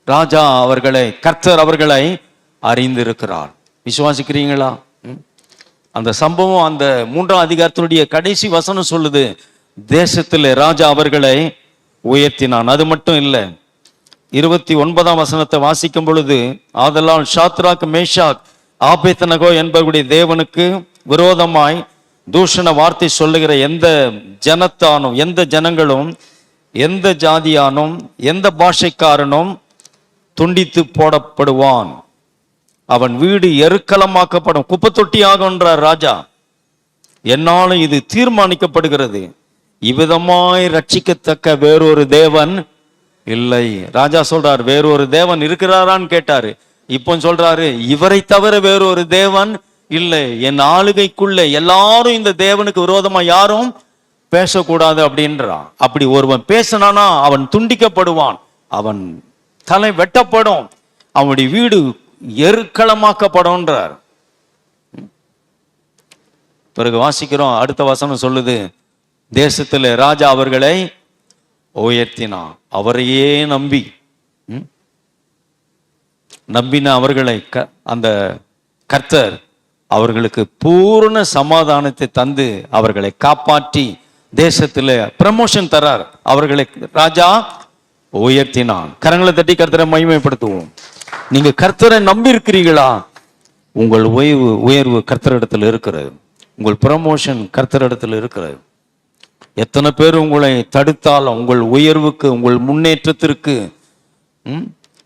ராஜா அவர்களை, கர்த்தர் அவர்களை அறிந்திருக்கிறார். விசுவாசிக்கிறீங்களா? அந்த சம்பவம் அந்த 3ஆம் அதிகாரத்தினுடைய கடைசி வசனம் சொல்லுது, தேசத்தில் ராஜா அவர்களை உயர்த்தினான். அது மட்டும் இல்லை, 29ஆம் வசனத்தை வாசிக்கும் பொழுது, ஆதலால் ஷாத்ராக், மேஷாக், ஆபேத்நேகோ என்பவருடைய தேவனுக்கு விரோதமாய் தூஷண வார்த்தை சொல்லுகிற எந்த ஜனத்தானும், எந்த ஜனங்களும், எந்த ஜாதியானும், எந்த பாஷைக்காரனும் துண்டித்து போடப்படுவான். அவன் வீடு எருக்களமாக்கப்படும், குப்பத்தொட்டி ஆகுன்றார் ராஜா. என்னாலும் இது தீர்மானிக்கப்படுகிறது, இவ்விதமாய் ரட்சிக்கத்தக்க வேறொரு தேவன் இல்லை. ராஜா சொல்றார், வேறொரு தேவன் இருக்கிறாரான்னு கேட்டாரு. இப்போ சொல்றாரு, இவரை தவிர வேறொரு தேவன் இல்லை. என் ஆளுகைக்குள்ள எல்லாரும் இந்த தேவனுக்கு விரோதமா யாரும் பேசக்கூடாது அப்படின்றான். அப்படி ஒருவன் பேசினானா அவன் துண்டிக்கப்படுவான், அவன் தலை வெட்டப்படும், அவனுடைய வீடு எருக்களமாக்கப்படும்ன்றார். பிறகு வாசிக்கிறோம், அடுத்த வசனம் சொல்லுது, தேசத்தில் ராஜா அவர்களை உயர்த்தினான். அவரையே நம்பின அவர்களை அந்த கர்த்தர் அவர்களுக்கு பூர்ண சமாதானத்தை தந்து அவர்களை காப்பாற்றி தேசத்தில் ப்ரமோஷன் தரார். அவர்களை ராஜா உயர்த்தினான். கரங்களை தட்டி கர்த்தரை மகிமைப்படுத்துவோம். நீங்க கர்த்தரை நம்பி இருக்கிறீங்களா? உங்கள் உயர்வு கர்த்தரிடத்தில் இருக்கிறது. உங்கள் ப்ரமோஷன் கர்த்தரிடத்தில் இருக்கிறது. எத்தனை பேர் உங்களை தடுத்தாலும், உங்கள் உயர்வுக்கு, உங்கள் முன்னேற்றத்திற்கு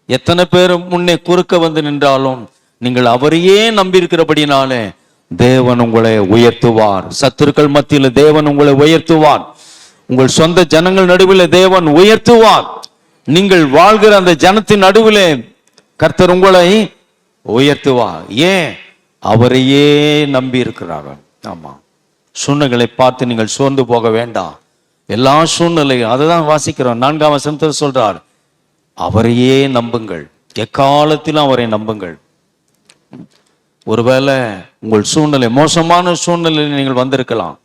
எத்தனை பேர் முன்னே குறுக்க வந்து நின்றாலும், நீங்கள் அவரையே நம்பியிருக்கிறபடினாலே தேவன் உங்களை உயர்த்துவார். சத்துருக்கள் மத்தியில் தேவன் உங்களை உயர்த்துவார். உங்கள் சொந்த ஜனங்கள் நடுவில் தேவன் உயர்த்துவார். நீங்கள் வாழ்கிற அந்த ஜனத்தின் நடுவில் கர்த்தர் உங்களை உயர்த்துவார். ஏன்? அவரையே நம்பி இருக்கிறார்கள். ஆமா, சூழ்நிலைகளை பார்த்து நீங்கள் சோர்ந்து போக வேண்டாம். எல்லா சூழ்நிலையும் அதுதான் வாசிக்கிறோம். 4ஆம் வசனத்தில் சொல்றார், அவரையே நம்புங்கள், எக்காலத்திலும் அவரை நம்புங்கள். ஒருவேளை உங்கள் சூழ்நிலை மோசமான சூழ்நிலையில் நீங்கள் வந்திருக்கலாம்.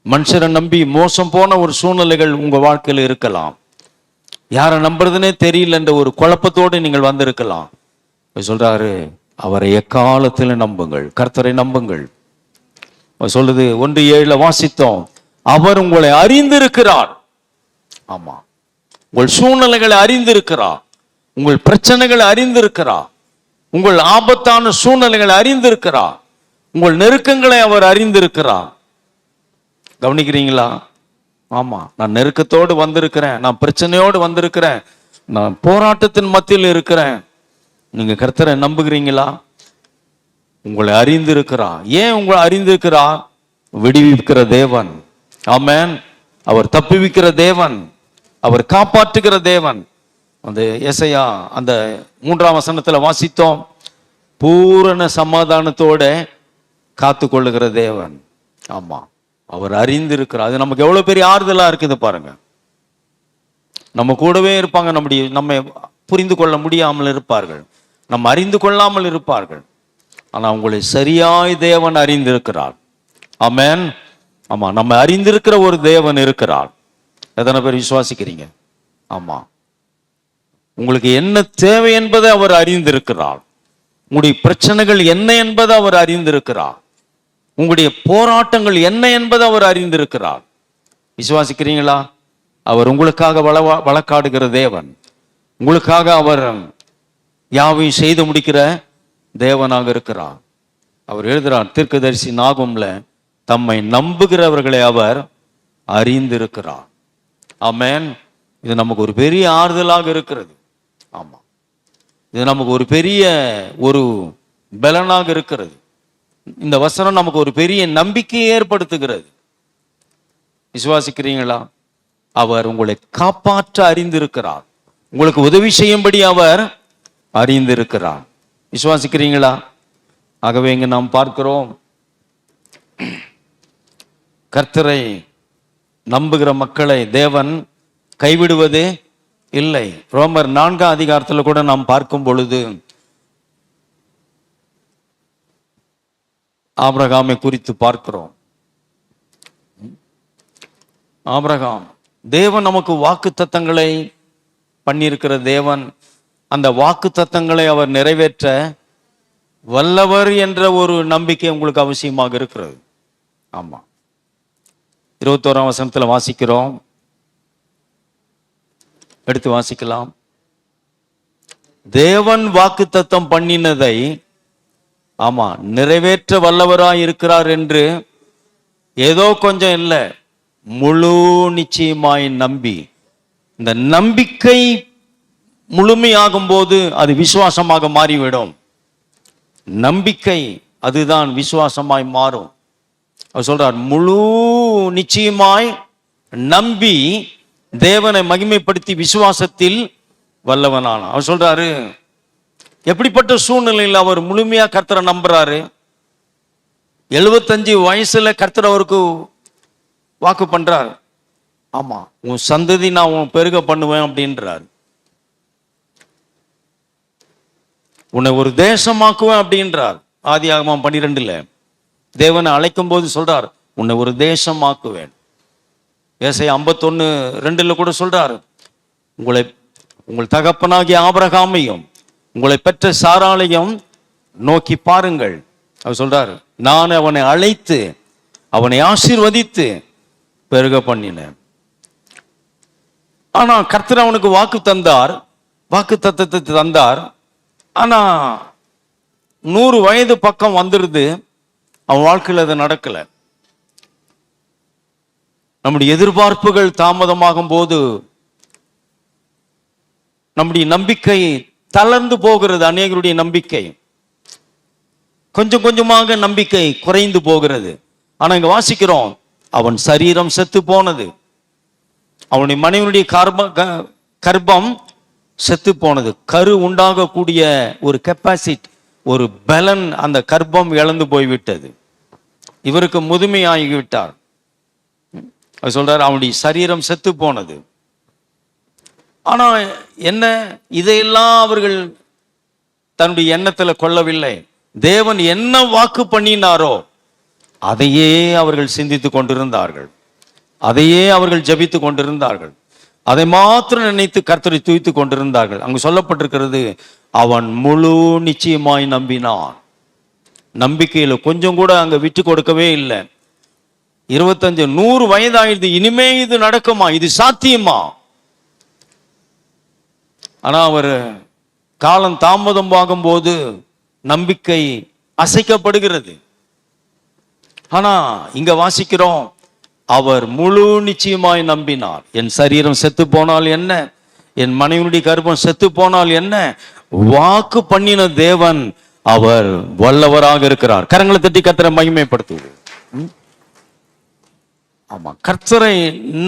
மனுஷரை நம்பி மோசம் போன ஒரு சூழ்நிலைகள் உங்க வாழ்க்கையில் இருக்கலாம். யாரை நம்புறதுனே தெரியல என்ற ஒரு குழப்பத்தோடு நீங்கள் வந்திருக்கலாம். சொல்றாரு, அவரை எக்காலத்திலும் நம்புங்கள், கர்த்தரை நம்புங்கள். சொல்லுது 1:7 வாசித்தோம், அவர் உங்களை அறிந்திருக்கிறார். ஆமா, உங்கள் சூழ்நிலைகளை அறிந்திருக்கிறார், உங்கள் பிரச்சனைகளை அறிந்திருக்கிறார், உங்கள் ஆபத்தான சூழ்நிலைகளை அறிந்திருக்கிறார், உங்கள் நெருக்கங்களை அவர் அறிந்திருக்கிறார். கவனிக்கிறீங்களா? ஆமா, நான் நெருக்கத்தோடு வந்திருக்கிறேன், நான் பிரச்சனையோடு வந்திருக்கிறேன், நான் போராட்டத்தின் மத்தியில் இருக்கிறேன். நீங்க கர்த்தரை நம்புகிறீங்களா? உங்களை அறிந்திருக்கிறா. ஏன் உங்களை அறிந்திருக்கிறா? விடுவிக்கிற தேவன். ஆமென். அவர் தப்புவிக்கிற தேவன், அவர் காப்பாற்றுகிற தேவன். அந்த ஏசாயா அந்த 3ஆம் வசனத்துல வாசித்தோம், பூரண சமாதானத்தோட காத்து கொள்ளுகிற தேவன். ஆமா, அவர் அறிந்திருக்கிறார். அது நமக்கு எவ்வளவு பெரிய ஆறுதலா இருக்குது பாருங்க. நம்ம கூடவே இருப்பாங்க, நம்ம புரிந்து கொள்ள முடியாமல் இருப்பார்கள், நம்ம அறிந்து கொள்ளாமல் இருப்பார்கள். ஆனா உங்களை சரியாய் தேவன் அறிந்திருக்கிறார். ஆமென். ஆமா, நம்ம அறிந்திருக்கிற ஒரு தேவன் இருக்கிறார். எத்தனை பேர் விசுவாசிக்கிறீங்க? ஆமா, உங்களுக்கு என்ன தேவை என்பதை அவர் அறிந்திருக்கிறார். உங்களுடைய பிரச்சனைகள் என்ன என்பதை அவர் அறிந்திருக்கிறார். உங்களுடைய போராட்டங்கள் என்ன என்பதை அவர் அறிந்திருக்கிறார். விசுவாசிக்கிறீங்களா? அவர் உங்களுக்காக வழக்காடுகிற தேவன். உங்களுக்காக அவர் யாவையும் செய்து முடிக்கிற தேவனாக இருக்கிறார். அவர் எழுதுறார் தீர்க்கதரிசி நாகூம்ல, தம்மை நம்புகிறவர்களை அவர் அறிந்திருக்கிறார். ஆமென். இது நமக்கு ஒரு பெரிய ஆறுதலாக இருக்கிறது. ஆமா, இது நமக்கு ஒரு பெரிய ஒரு பலனாக இருக்கிறது. இந்த வசனம் நமக்கு ஒரு பெரிய நம்பிக்கையை ஏற்படுத்துகிறது. விசுவாசிக்கிறீங்களா? அவர் உங்களை காப்பாற்ற அறிந்திருக்கிறார். உங்களுக்கு உதவி செய்யும்படி அவர் அறிந்திருக்கிறார். விசுவாசிக்கிறீங்களா? ஆகவே இங்க நாம் பார்க்கிறோம், கர்த்தரை நம்புகிற மக்களை தேவன் கைவிடுவது இல்லை. ரோமர் 4ஆம் அதிகாரத்தில் கூட நாம் பார்க்கும் பொழுது ஆபிரகாமை குறித்து பார்க்கிறோம். ஆபிரகாம், தேவன் நமக்கு வாக்கு தத்தங்களை பண்ணியிருக்கிற தேவன். அந்த வாக்கு தத்தங்களை அவர் நிறைவேற்ற வல்லவர் என்ற ஒரு நம்பிக்கை உங்களுக்கு அவசியமாக இருக்கிறது. ஆமா, 21ஆம் வசனத்துல வாசிக்கிறோம், எடுத்து வாசிக்கலாம். தேவன் வாக்கு தத்தம் பண்ணினதை ஆமா நிறைவேற்ற வல்லவராய் இருக்கிறார் என்று ஏதோ கொஞ்சம் இல்லை, முழு நிச்சயமாய் நம்பி, இந்த நம்பிக்கை முழுமையாகும் போது அது விசுவாசமாக மாறிவிடும். நம்பிக்கை அதுதான் விசுவாசமாய் மாறும். அவர் சொல்றார், முழு நிச்சயமாய் நம்பி தேவனை மகிமைப்படுத்தி விசுவாசத்தில் வல்லவனான. அவர் சொல்றாரு, எப்படிப்பட்ட சூழ்நிலையில் அவர் முழுமையா கர்த்தரை நம்புறாரு. 75 வயசுல கர்த்தர் அவருக்கு வாக்கு பண்றார். ஆமா, உன் சந்ததி நான் உன் பெருக பண்ணுவேன் அப்படின்றார். உன்னை ஒரு தேசமாக்குவேன் அப்படின்றார். ஆதியாகமம் 12ல தேவனை அழைக்கும் போது சொல்றார், உன்னை ஒரு தேசமாக்குவேன். ஏசாயா 51:2 கூட சொல்றார், உங்கள் தகப்பனாகிய ஆபிரகாமையும் உங்களை பெற்ற சாராளையும் நோக்கி பாருங்கள். அவர் சொல்றார், நான் அவனை அழைத்து அவனை ஆசீர்வதித்து பெருக பண்ணினேன். ஆனா கர்த்தர் அவனுக்கு வாக்கு தந்தார், வாக்கு தத்தத்தை தந்தார். ஆனா 100 வயது பக்கம் வந்துருது, அவன் வாழ்க்கையில் அது நடக்கல. நம்முடைய எதிர்பார்ப்புகள் தாமதமாகும் போது நம்முடைய நம்பிக்கை தளர்ந்து போகிறது. அநேகருடைய நம்பிக்கை கொஞ்சம் கொஞ்சமாக நம்பிக்கை குறைந்து போகிறது. ஆனா இங்க வாசிக்கிறோம், அவன் சரீரம் செத்து போனது, அவனுடைய மனைவியுடைய கர்ப்பம் செத்து போனது. கரு உண்டாகக்கூடிய ஒரு கெப்பாசிட்டி, ஒரு பலன் அந்த கர்ப்பம் இழந்து போய்விட்டது. இவருக்கு முதுமையாகிவிட்டார். அவர் சொல்றாரு, அவனுடைய சரீரம் செத்து போனது. ஆனா என்ன, இதையெல்லாம் அவர்கள் தன்னுடைய எண்ணத்துல கொள்ளவில்லை. தேவன் என்ன வாக்கு பண்ணினாரோ அதையே அவர்கள் சிந்தித்து கொண்டிருந்தார்கள், அதையே அவர்கள் ஜபித்து கொண்டிருந்தார்கள், அதை மாத்திரம் நினைத்து கர்த்தரை துதித்து கொண்டிருந்தார்கள். அங்கு சொல்லப்பட்டிருக்கிறது, அவன் முழு நிச்சயமாய் நம்பினான். நம்பிக்கையில கொஞ்சம் கூட அங்க விட்டு கொடுக்கவே இல்லை. 25 100 வயதாயிடுது, இனிமே இது நடக்குமா, இது சாத்தியமா? ஆனா அவர் காலம் தாமதம் ஆகும் போது நம்பிக்கை அசைக்கப்படுகிறது. ஆனா இங்க வாசிக்கிறோம், அவர் முழு நிச்சயமாய் நம்பினார். என் சரீரம் செத்து போனால் என்ன, என் மனைவியுடைய கர்ப்பம் செத்து போனால் என்ன, வாக்கு பண்ணின தேவன் அவர் வல்லவராக இருக்கிறார். கரங்களை தட்டி கர்த்தரை மகிமைப்படுத்துவது. ஆமா, கர்த்தரை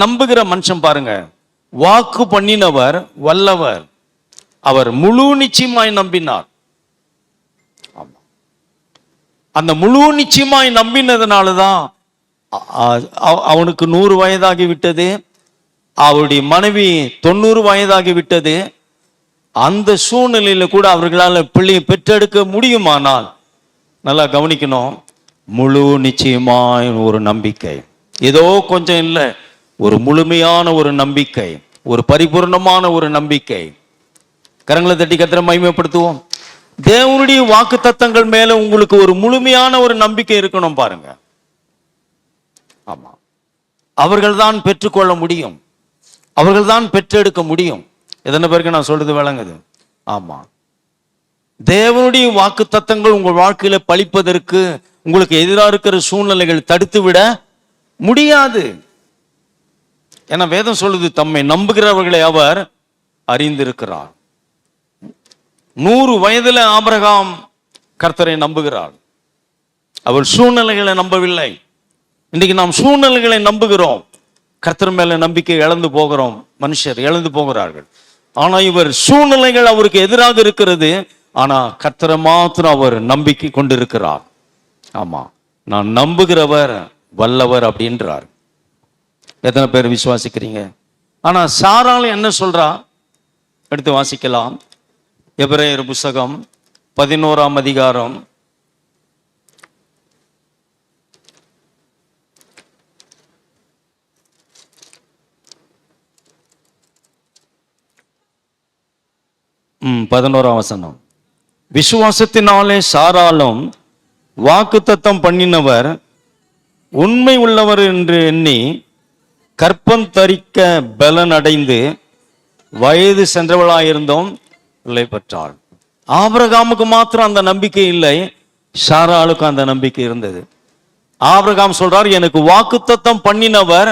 நம்புகிற மனுஷன் பாருங்க, வாக்கு பண்ணினவர் வல்லவர், அவர் முழு நிச்சயமாய் நம்பினார். ஆமா, அந்த முழு நிச்சயமாய் நம்பினதுனாலதான் அவனுக்கு 100 வயதாகி விட்டது, அவருடைய மனைவி 90 வயதாகி விட்டது. அந்த சூழ்நிலையில கூட அவர்களால் பிள்ளையை பெற்றெடுக்க முடியுமானால், நல்லா கவனிக்கணும், முழு நிச்சயமாய் ஒரு நம்பிக்கை, ஏதோ கொஞ்சம் இல்லை, ஒரு முழுமையான ஒரு நம்பிக்கை, ஒரு பரிபூர்ணமான ஒரு நம்பிக்கை. கரங்களை தட்டி கர்த்தரை மகிமைப்படுத்துவோம். தேவனுடைய வாக்கு தத்தங்கள் மேல உங்களுக்கு ஒரு முழுமையான ஒரு நம்பிக்கை இருக்கணும் பாருங்க. ஆமா, அவர்கள் தான் பெற்றுக்கொள்ள முடியும், அவர்கள் தான் பெற்றெடுக்க முடியும். எத்தனை பேருக்கு நான் சொல்றது விளங்குது? ஆமா, தேவனுடைய வாக்கு தத்தங்கள் உங்கள் வாழ்க்கையில பலிப்பதற்கு உங்களுக்கு எதிராக இருக்கிற சூழ்நிலைகள் தடுத்து விட முடியாது. ஏன்னா வேதம் சொல்லுது, தம்மை நம்புகிறவர்களை அவர் அறிந்திருக்கிறார். 100 வயதுல ஆபிரகாம் கர்த்தரை நம்புகிறார், அவர் சூழ்நிலைகளை நம்பவில்லை. இன்னைக்கு நாம் சூழ்நிலைகளை நம்புகிறோம், கர்த்தர் மேல நம்பிக்கை இழந்து போகிறோம், மனுஷர் இழந்து போகிறார்கள். ஆனா இவர் சூழ்நிலைகள் அவருக்கு எதிராக இருக்கிறது, ஆனா கர்த்தரை மாத்திரம் அவர் நம்பிக்கை கொண்டிருக்கிறார். ஆமா, நான் நம்புகிறவர் வல்லவர் அப்படின்றார். எத்தனை பேர் விசுவாசிக்கிறீங்க? ஆனா சாராள் என்ன சொல்றா? எடுத்து வாசிக்கலாம். எபிரேயர் புத்தகம் 11ஆம் அதிகாரம் 11ஆம் வசனம். விசுவாசத்தினாலே சாராளும் வாக்குத்தத்தம் பண்ணினவர் உண்மை உள்ளவர் என்று எண்ணி கற்பம் தரிக்க பலன் அடைந்து வயது சென்றவளாயிருந்தோம் பிள்ளை பெற்றாள். ஆபிரகாமுக்கு மாத்திரம் அந்த நம்பிக்கை இல்லை, சாராளுக்கு அந்த நம்பிக்கை இருந்தது. ஆபிரகாம் சொல்றார், எனக்கு வாக்குத்தத்தம் பண்ணினவர்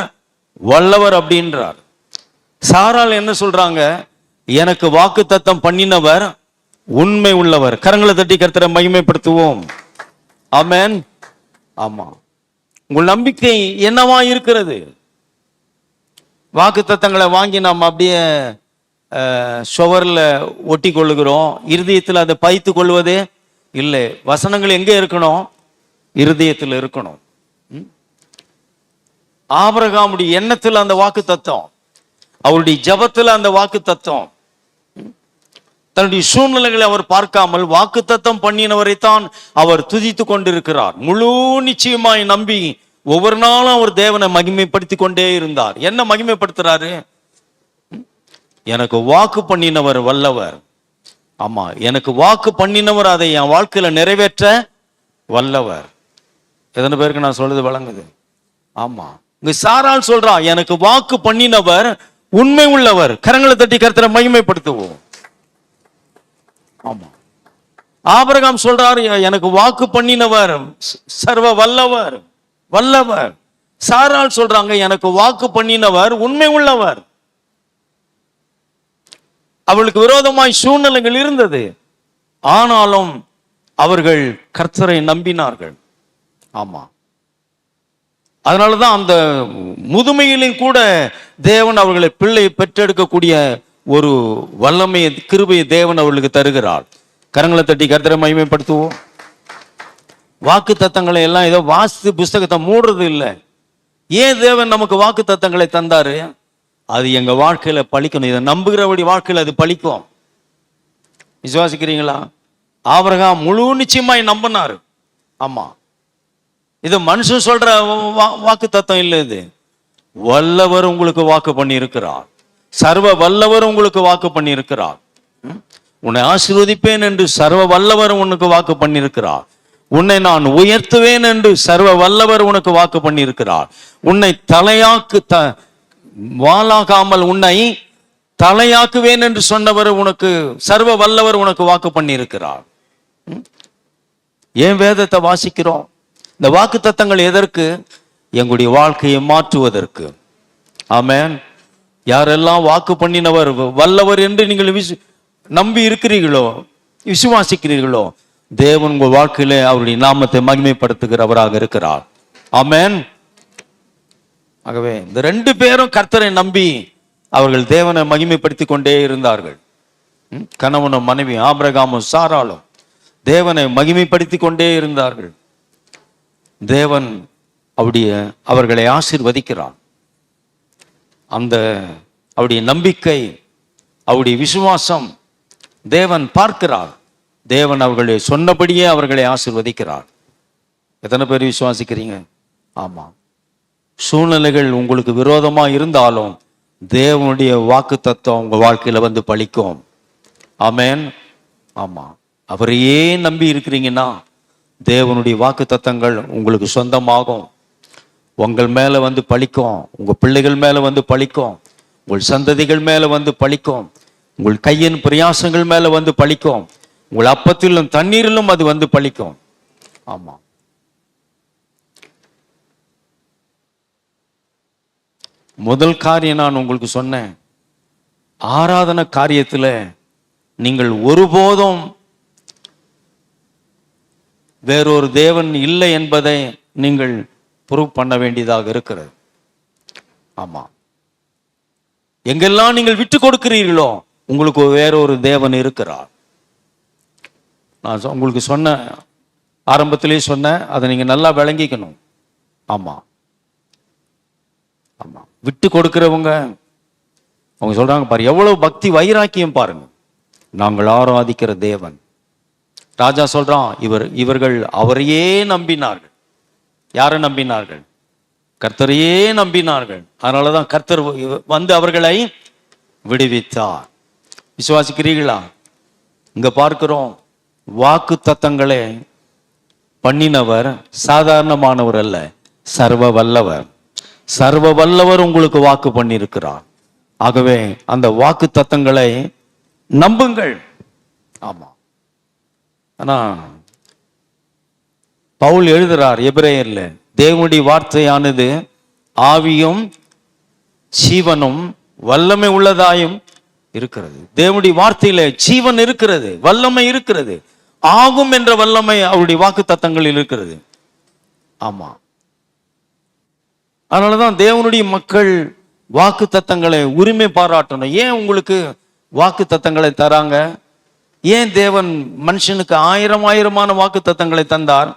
வல்லவர் அப்படின்றார். சாராள் என்ன சொல்றாங்க? எனக்கு வாக்குத்தத்தம் பண்ணினவர் உண்மை உள்ளவர். கரங்களை தட்டி கர்த்தரை மகிமைப்படுத்துவோம். ஆமென். ஆமா, உங்கள் நம்பிக்கை என்னவா இருக்கிறது? வாக்குத்தத்தங்களை வாங்கி நாம் அப்படியே சுவர்ல ஒட்டி கொள்ளுகிறோம், இருதயத்தில் அதை பைத்து கொள்வதே இல்லை. வசனங்கள் எங்க இருக்கணும்? இருதயத்தில் இருக்கணும். ஆபிரகாமுடைய எண்ணத்தில் அந்த வாக்கு தத்துவம், அவருடைய ஜபத்தில் அந்த வாக்கு தத்துவம். தன்னுடைய சூழ்நிலைகளை அவர் பார்க்காமல் வாக்கு தத்தம் பண்ணினவரைத்தான் அவர் துதித்து கொண்டிருக்கிறார். முழு நிச்சயமாய் நம்பி ஒவ்வொரு நாளும் அவர் தேவனை மகிமைப்படுத்தி கொண்டே இருந்தார். என்ன மகிமைப்படுத்துறாரு? எனக்கு வாக்கு பண்ணினவர் வல்லவர். ஆமா, எனக்கு வாக்கு பண்ணினவர் அதை என் வாழ்க்கையில நிறைவேற்ற வல்லவர். எத்தனை பேருக்கு நான் சொல்றது வழங்குது? ஆமா, இங்க சாராள் சொல்றா, எனக்கு வாக்கு பண்ணினவர் உண்மை உள்ளவர். கரங்களை தட்டி கர்த்தரை மகிமைப்படுத்துவோம். ஆமா, ஆபிரகாம் சொல்றாரு, எனக்கு வாக்கு பண்ணினவர் சர்வ வல்லவர், வல்லவர். சாராள் சொல்றாங்க, எனக்கு வாக்கு பண்ணினவர் உண்மை உள்ளவர். அவளுக்கு விரோதமாய் சூழ்நிலைகள் இருந்தது, ஆனாலும் அவர்கள் கர்த்தரை நம்பினார்கள். ஆமா, அதனாலதான் அந்த முதுமையிலும் கூட தேவன் அவர்களை பிள்ளை பெற்றெடுக்கக்கூடிய ஒரு வல்லமையை, கிருபையை தேவன் அவர்களுக்கு தருகிறார். கரங்களை தட்டி கர்த்தரை மகிமைப்படுத்துவோம். வாக்கு தத்தங்களை எல்லாம் ஏதோ வாஸ்து புஸ்தகத்தை மூடுறது இல்லை. ஏன் தேவன் நமக்கு வாக்கு தத்தங்களை தந்தாரு? அது எங்க வாழ்க்கையில பலிக்கணும். இதை நம்புகிறவடி வாழ்க்கையில் அது பலிக்கும். விசுவாசிக்கிறீங்களா? ஆபிரகாம் முழு நிச்சயமாய் நம்பினாரு. ஆமா, இது மனுஷன் சொல்ற வாக்கு தத்தம் இல்லை, இது வல்லவர் உங்களுக்கு வாக்கு பண்ணி இருக்கிறார். சர்வ வல்லவர் உங்களுக்கு வாக்கு பண்ணி இருக்கிறார். உன்னை ஆசீர்வதிப்பேன் என்று சர்வ வல்லவர் உனக்கு வாக்கு பண்ணியிருக்கிறார். உன்னை நான் உயர்த்துவேன் என்று சர்வ வல்லவர் உனக்கு வாக்கு பண்ணியிருக்கிறார். உன்னை வாளாகாமல் உன்னை தலையாக்குவேன் என்று சொன்னவர் உனக்கு, சர்வ வல்லவர் உனக்கு வாக்கு பண்ணியிருக்கிறார். ஏன் வேதத்தை வாசிக்கிறோம்? இந்த வாக்கு தத்தங்கள் எதற்கு? எங்களுடைய வாழ்க்கையை மாற்றுவதற்கு. ஆமென். யாரெல்லாம் வாக்கு பண்ணினவர் வல்லவர் என்று நீங்கள் நம்பி இருக்கிறீர்களோ, விசுவாசிக்கிறீர்களோ, தேவன் உங்கள் வாழ்க்கையிலே அவருடைய நாமத்தை மகிமைப்படுத்துகிறவராக இருக்கிறார். ஆமென். ஆகவே இந்த 2 பேரும் கர்த்தரை நம்பி அவர்கள் தேவனை மகிமைப்படுத்தி கொண்டே இருந்தார்கள். கணவனும் மனைவி ஆபிரகாமும் சாராளும் தேவனை மகிமைப்படுத்தி கொண்டே இருந்தார்கள். தேவன் அவர்களை ஆசீர்வதிக்கிறார். அந்த அவருடைய நம்பிக்கை, அவருடைய விசுவாசம் தேவன் பார்க்கிறார். தேவன் அவர்களை சொன்னபடியே அவர்களை ஆசீர்வதிக்கிறார். எத்தனை பேர் விசுவாசிக்கிறீங்க? ஆமா. சூழ்நிலைகள் உங்களுக்கு விரோதமா இருந்தாலும் தேவனுடைய வாக்கு தத்துவம் உங்க வாழ்க்கையில வந்து பலிக்கும். ஆமென். ஆமா. அவரையே நம்பி இருக்கிறீங்கன்னா தேவனுடைய வாக்கு தத்தங்கள் உங்களுக்கு சொந்தமாகும். உங்கள் மேல வந்து பலிக்கும், உங்க பிள்ளைகள் மேல வந்து பலிக்கும், உங்கள் சந்ததிகள் மேல வந்து பலிக்கும், உங்கள் கையின் பிரயாசங்கள் மேல வந்து பலிக்கும், உங்கள் அப்பத்திலும் தண்ணீரிலும் அது வந்து பலிக்கும். ஆமா. முதல் காரியம் நான் உங்களுக்கு சொன்னேன், ஆராதனை காரியத்தில் நீங்கள் ஒருபோதும் வேறொரு தேவன் இல்லை என்பதை நீங்கள் ப்ரூவ் பண்ண வேண்டியதாக இருக்கிறது. ஆமா. எங்கெல்லாம் நீங்கள் விட்டு கொடுக்கிறீர்களோ உங்களுக்கு வேறொரு தேவன் இருக்கிறார். நான் உங்களுக்கு சொன்ன, ஆரம்பத்திலே சொன்ன, அதை நீங்க நல்லா விளங்கிக்கணும். ஆமா. ஆமா. விட்டு கொடுக்கிறவங்க அவங்க சொல்றாங்க பாரு, எவ்வளவு பக்தி வைராக்கியம் பாருங்க. நாங்கள் ஆராதிக்கிற தேவன். ராஜா சொல்றான், இவர்கள் அவரையே நம்பினார்கள். யாரை நம்பினார்கள்? கர்த்தரையே நம்பினார்கள். அதனாலதான் கர்த்தர் வந்து அவர்களை விடுவித்தார். விசுவாசிக்கிறீர்களா? இங்க பார்க்கிறோம், வாக்கு தத்தங்களை பண்ணினவர் சாதாரணமானவர் அல்ல, சர்வ வல்லவர். சர்வ வல்லவர் உங்களுக்கு வாக்கு பண்ணியிருக்கிறார். ஆகவே அந்த வாக்கு தத்தங்களை நம்புங்கள். ஆமா. ஆனா பவுல் எழுதுறார் எபிரேயர்ல, தேவனுடைய வார்த்தையானது ஆவியும் ஜீவனும் வல்லமை உள்ளதாயும் இருக்கிறது. தேவனுடைய வார்த்தையில ஜீவன் இருக்கிறது, வல்லமை இருக்கிறது, ஆகும் என்ற வல்லமை அவருடைய வாக்கு தத்தங்களில் இருக்கிறது. ஆமா. அதனாலதான் தேவனுடைய மக்கள் வாக்கு தத்தங்களை உரிமை பாராட்டணும். ஏன் உங்களுக்கு வாக்கு தத்தங்களை தராங்க? ஏன் தேவன் மனுஷனுக்கு ஆயிரமான வாக்கு தத்தங்களை தந்தார்?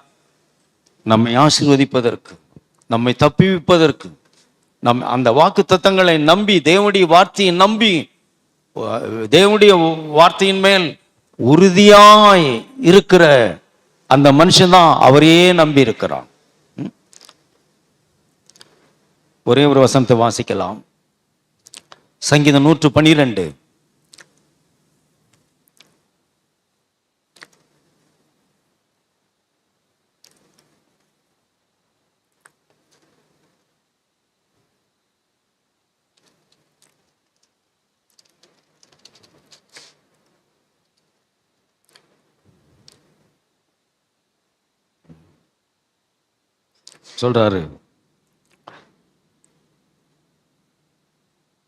நம்மை ஆசீர்வதிப்பதற்கு, நம்மை தப்பிவிப்பதற்கு. அந்த வாக்கு தத்தங்களை நம்பி, தேவனுடைய வார்த்தையை நம்பி, தேவனுடைய வார்த்தையின் மேல் உறுதியாய் இருக்கிற அந்த மனுஷன் தான் அவரையே நம்பி இருக்கிறான். ஒரே ஒரு வசனத்தை வாசிக்கலாம். சங்கீதம் 112. சொல்றாரு,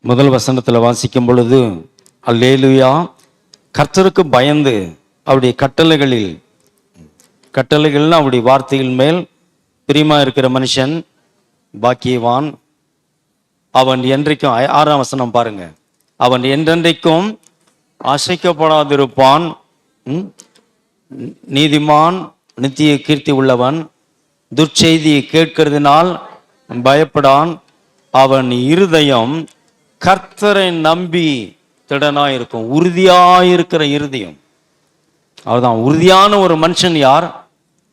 முதல் வசனத்தில் வாசிக்கும் பொழுது, அல்லேலூயா, கர்த்தருக்கு பயந்து அவருடைய கட்டளைகள்னா அவருடைய வார்த்தைகள் மேல் பிரியமா இருக்கிற மனுஷன் பாக்கியவான். அவன் என்றைக்கும், 6ஆம் வசனம் பாருங்க, அவன் என்றென்றைக்கும் அசைக்கப்படாதிருப்பான். நீதிமான் நித்திய கீர்த்தி உள்ளவன், துர்ச்செய்தியை கேட்கிறதுனால் பயப்படான். அவன் இருதயம் கர்த்தரை நம்பி திடனாயிருக்கும். உறுதியாயிருக்கிற இருதயம். அவர்தான் உறுதியான ஒரு மனுஷன். யார்?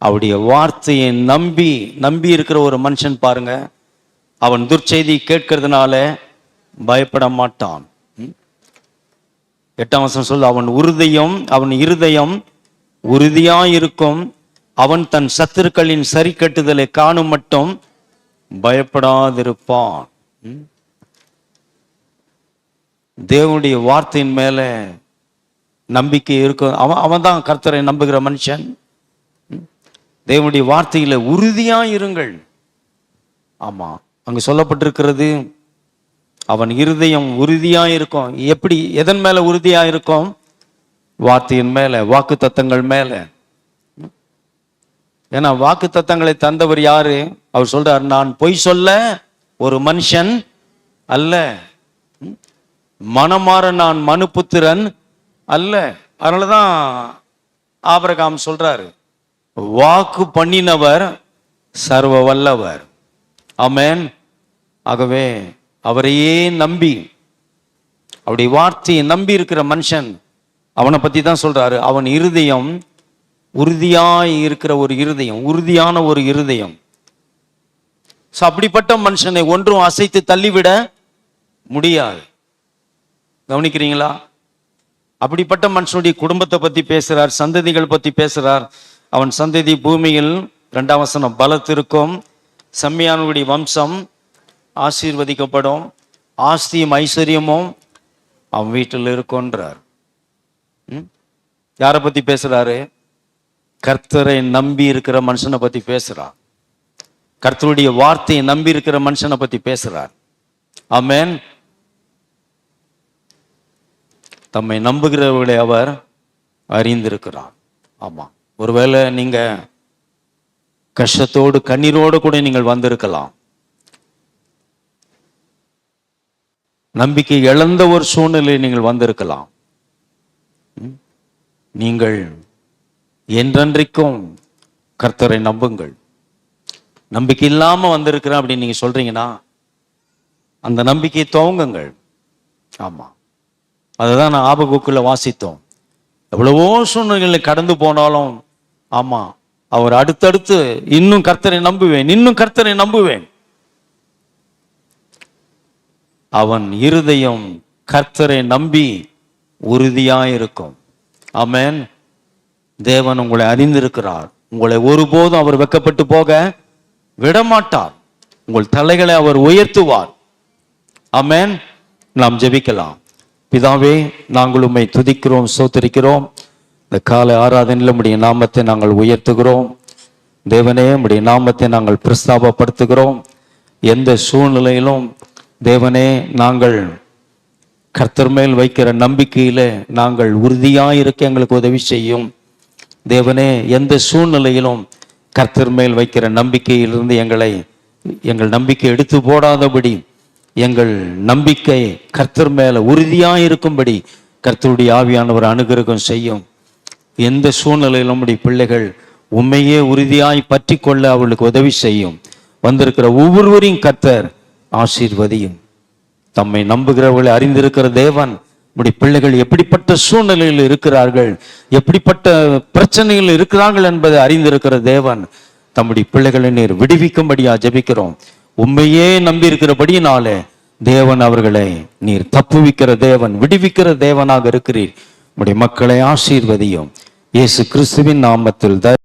அவருடைய வார்த்தையை நம்பி இருக்கிற ஒரு மனுஷன் பாருங்க. அவன் துர்ச்செய்தி கேட்கிறதுனால பயப்பட மாட்டான். 8ஆம் வசனம் சொல்ல, அவன் இருதயம் உறுதியாயிருக்கும். அவன் தன் சத்துருக்களின் சரி கட்டுதலை காணும் மட்டும் பயப்படாதிருப்பான். தேவனுடைய வார்த்தையின் மேல நம்பிக்கை இருக்கும். அவன் தான் கர்த்தரை நம்புகிற மனுஷன். தேவனுடைய வார்த்தையில உறுதியா இருங்கள். ஆமா, அங்கு சொல்லப்பட்டிருக்கிறது, அவன் இருதயம் உறுதியா இருக்கும். எப்படி, எதன் மேல உறுதியா இருக்கும்? வார்த்தையின் மேல, வாக்கு தத்தங்கள் மேல. ஏன்னா வாக்கு தத்தங்களை தந்தவர் யாரு? அவர் சொல்றார், நான் பொய் சொல்ல ஒரு மனுஷன் அல்ல, மனமாற நான் மனுபுத்திரன் அல்ல. அதனாலதான் ஆபிரகாம் சொல்றாரு, வாக்கு பண்ணினவர் சர்வ வல்லவர். ஆமென். ஆகவே அவரையே நம்பி, அவருடைய வார்த்தையை நம்பி இருக்கிற மனுஷன், அவனை பத்தி தான் சொல்றாரு, அவன் இருதயம் உறுதியாய் இருக்கிற ஒரு இருதயம், உறுதியான ஒரு இருதயம். அப்படிப்பட்ட மனுஷனை ஒன்றும் அசைத்து தள்ளிவிட முடியாது. கவனிக்கிறீங்களா? அப்படிப்பட்ட மனுஷனுடைய குடும்பத்தை பத்தி பேசுறார், சந்ததிகள் பத்தி பேசுறார். அவன் சந்ததி பூமியில், 2ஆம் வசனம், பலத்திருக்கும், செம்மையானுடைய வம்சம் ஆசீர்வதிக்கப்படும், ஆஸ்தியும் ஐஸ்வர்யமும் அவன் வீட்டில் இருக்கும்ன்றார். யாரை பத்தி பேசுறாரு? கர்த்தரை நம்பி இருக்கிற மனுஷனை பத்தி பேசுறார். கர்த்தருடைய வார்த்தையை நம்பி இருக்கிற மனுஷனை பத்தி பேசுறார். ஆமென். தம்மை நம்புகிறவர்களை அவர் அறிந்திருக்கிறார். ஆமா, ஒருவேளை நீங்க கஷ்டத்தோடு கண்ணீரோடு கூட நீங்கள் வந்திருக்கலாம். நம்பிக்கை இழந்த ஒரு சூழ்நிலையில் நீங்கள் வந்திருக்கலாம். நீங்கள் என்றென்றைக்கும் கர்த்தரை நம்புங்கள். நம்பிக்கை இல்லாம வந்திருக்கிறேன் அப்படின்னு நீங்க சொல்றீங்கன்னா, அந்த நம்பிக்கையை துவங்குங்கள். ஆமா, அதுதான் நான் ஆபகுக்குள்ள வாசித்தோம். எவ்வளவோ சூழ்நிலைகளை கடந்து போனாலும், ஆமா, அவர் அடுத்தடுத்து இன்னும் கர்த்தரை நம்புவேன், இன்னும் கர்த்தரை நம்புவேன். அவன் இருதயம் கர்த்தரை நம்பி உறுதியாயிருக்கும். ஆமென். தேவன் உங்களை அறிந்திருக்கிறார். உங்களை ஒருபோதும் அவர் வெட்கப்பட்டு போக விடமாட்டார். உங்கள் தலைகளை அவர் உயர்த்துவார். ஆமென். நாம் ஜெபிக்கலாம். பிதாவே, நாங்கள் உம்மை துதிக்கிறோம், ஸ்தோத்திரிக்கிறோம். இந்த காலை ஆராதனையில் உம்முடைய நாமத்தை நாங்கள் உயர்த்துகிறோம். தேவனே, உம்முடைய நாமத்தை நாங்கள் பிரஸ்தாபப்படுத்துகிறோம். எந்த சூழ்நிலையிலும் தேவனே, நாங்கள் கர்த்தர் மேல் வைக்கிற நம்பிக்கையில நாங்கள் உறுதியாயிருக்க எங்களுக்கு உதவி செய்யும். தேவனே, எந்த சூழ்நிலையிலும் கர்த்தர் மேல் வைக்கிற நம்பிக்கையிலிருந்து எங்கள் நம்பிக்கை எடுத்து போடாதபடி, எங்கள் நம்பிக்கை கர்த்தர் மேல உறுதியாயிருக்கும்படி கர்த்தருடைய ஆவியானவர் அனுகிரகம் செய்யும். எந்த சூழ்நிலையிலும் நம்முடைய பிள்ளைகள் உண்மையே உறுதியாய் பற்றி கொள்ள அவர்களுக்கு உதவி செய்யும். வந்திருக்கிற ஒவ்வொருவரையும் கர்த்தர் ஆசீர்வதியும். தம்மை நம்புகிறவர்களை அறிந்திருக்கிற தேவன், நம்முடைய பிள்ளைகள் எப்படிப்பட்ட சூழ்நிலையில் இருக்கிறார்கள், எப்படிப்பட்ட பிரச்சனைகள் இருக்கிறார்கள் என்பதை அறிந்திருக்கிற தேவன், தம்முடைய பிள்ளைகளை நீர் விடுவிக்கும்படியா ஜெபிக்கிறோம். உண்மையே நம்பி இருக்கிறபடியினாலே தேவன் அவர்களை நீர் தப்புவிக்கிற தேவன், விடுவிக்கிற தேவனாக இருக்கிறீர். நம்முடைய மக்களை ஆசீர்வதியும். இயேசு கிறிஸ்துவின் நாமத்தில்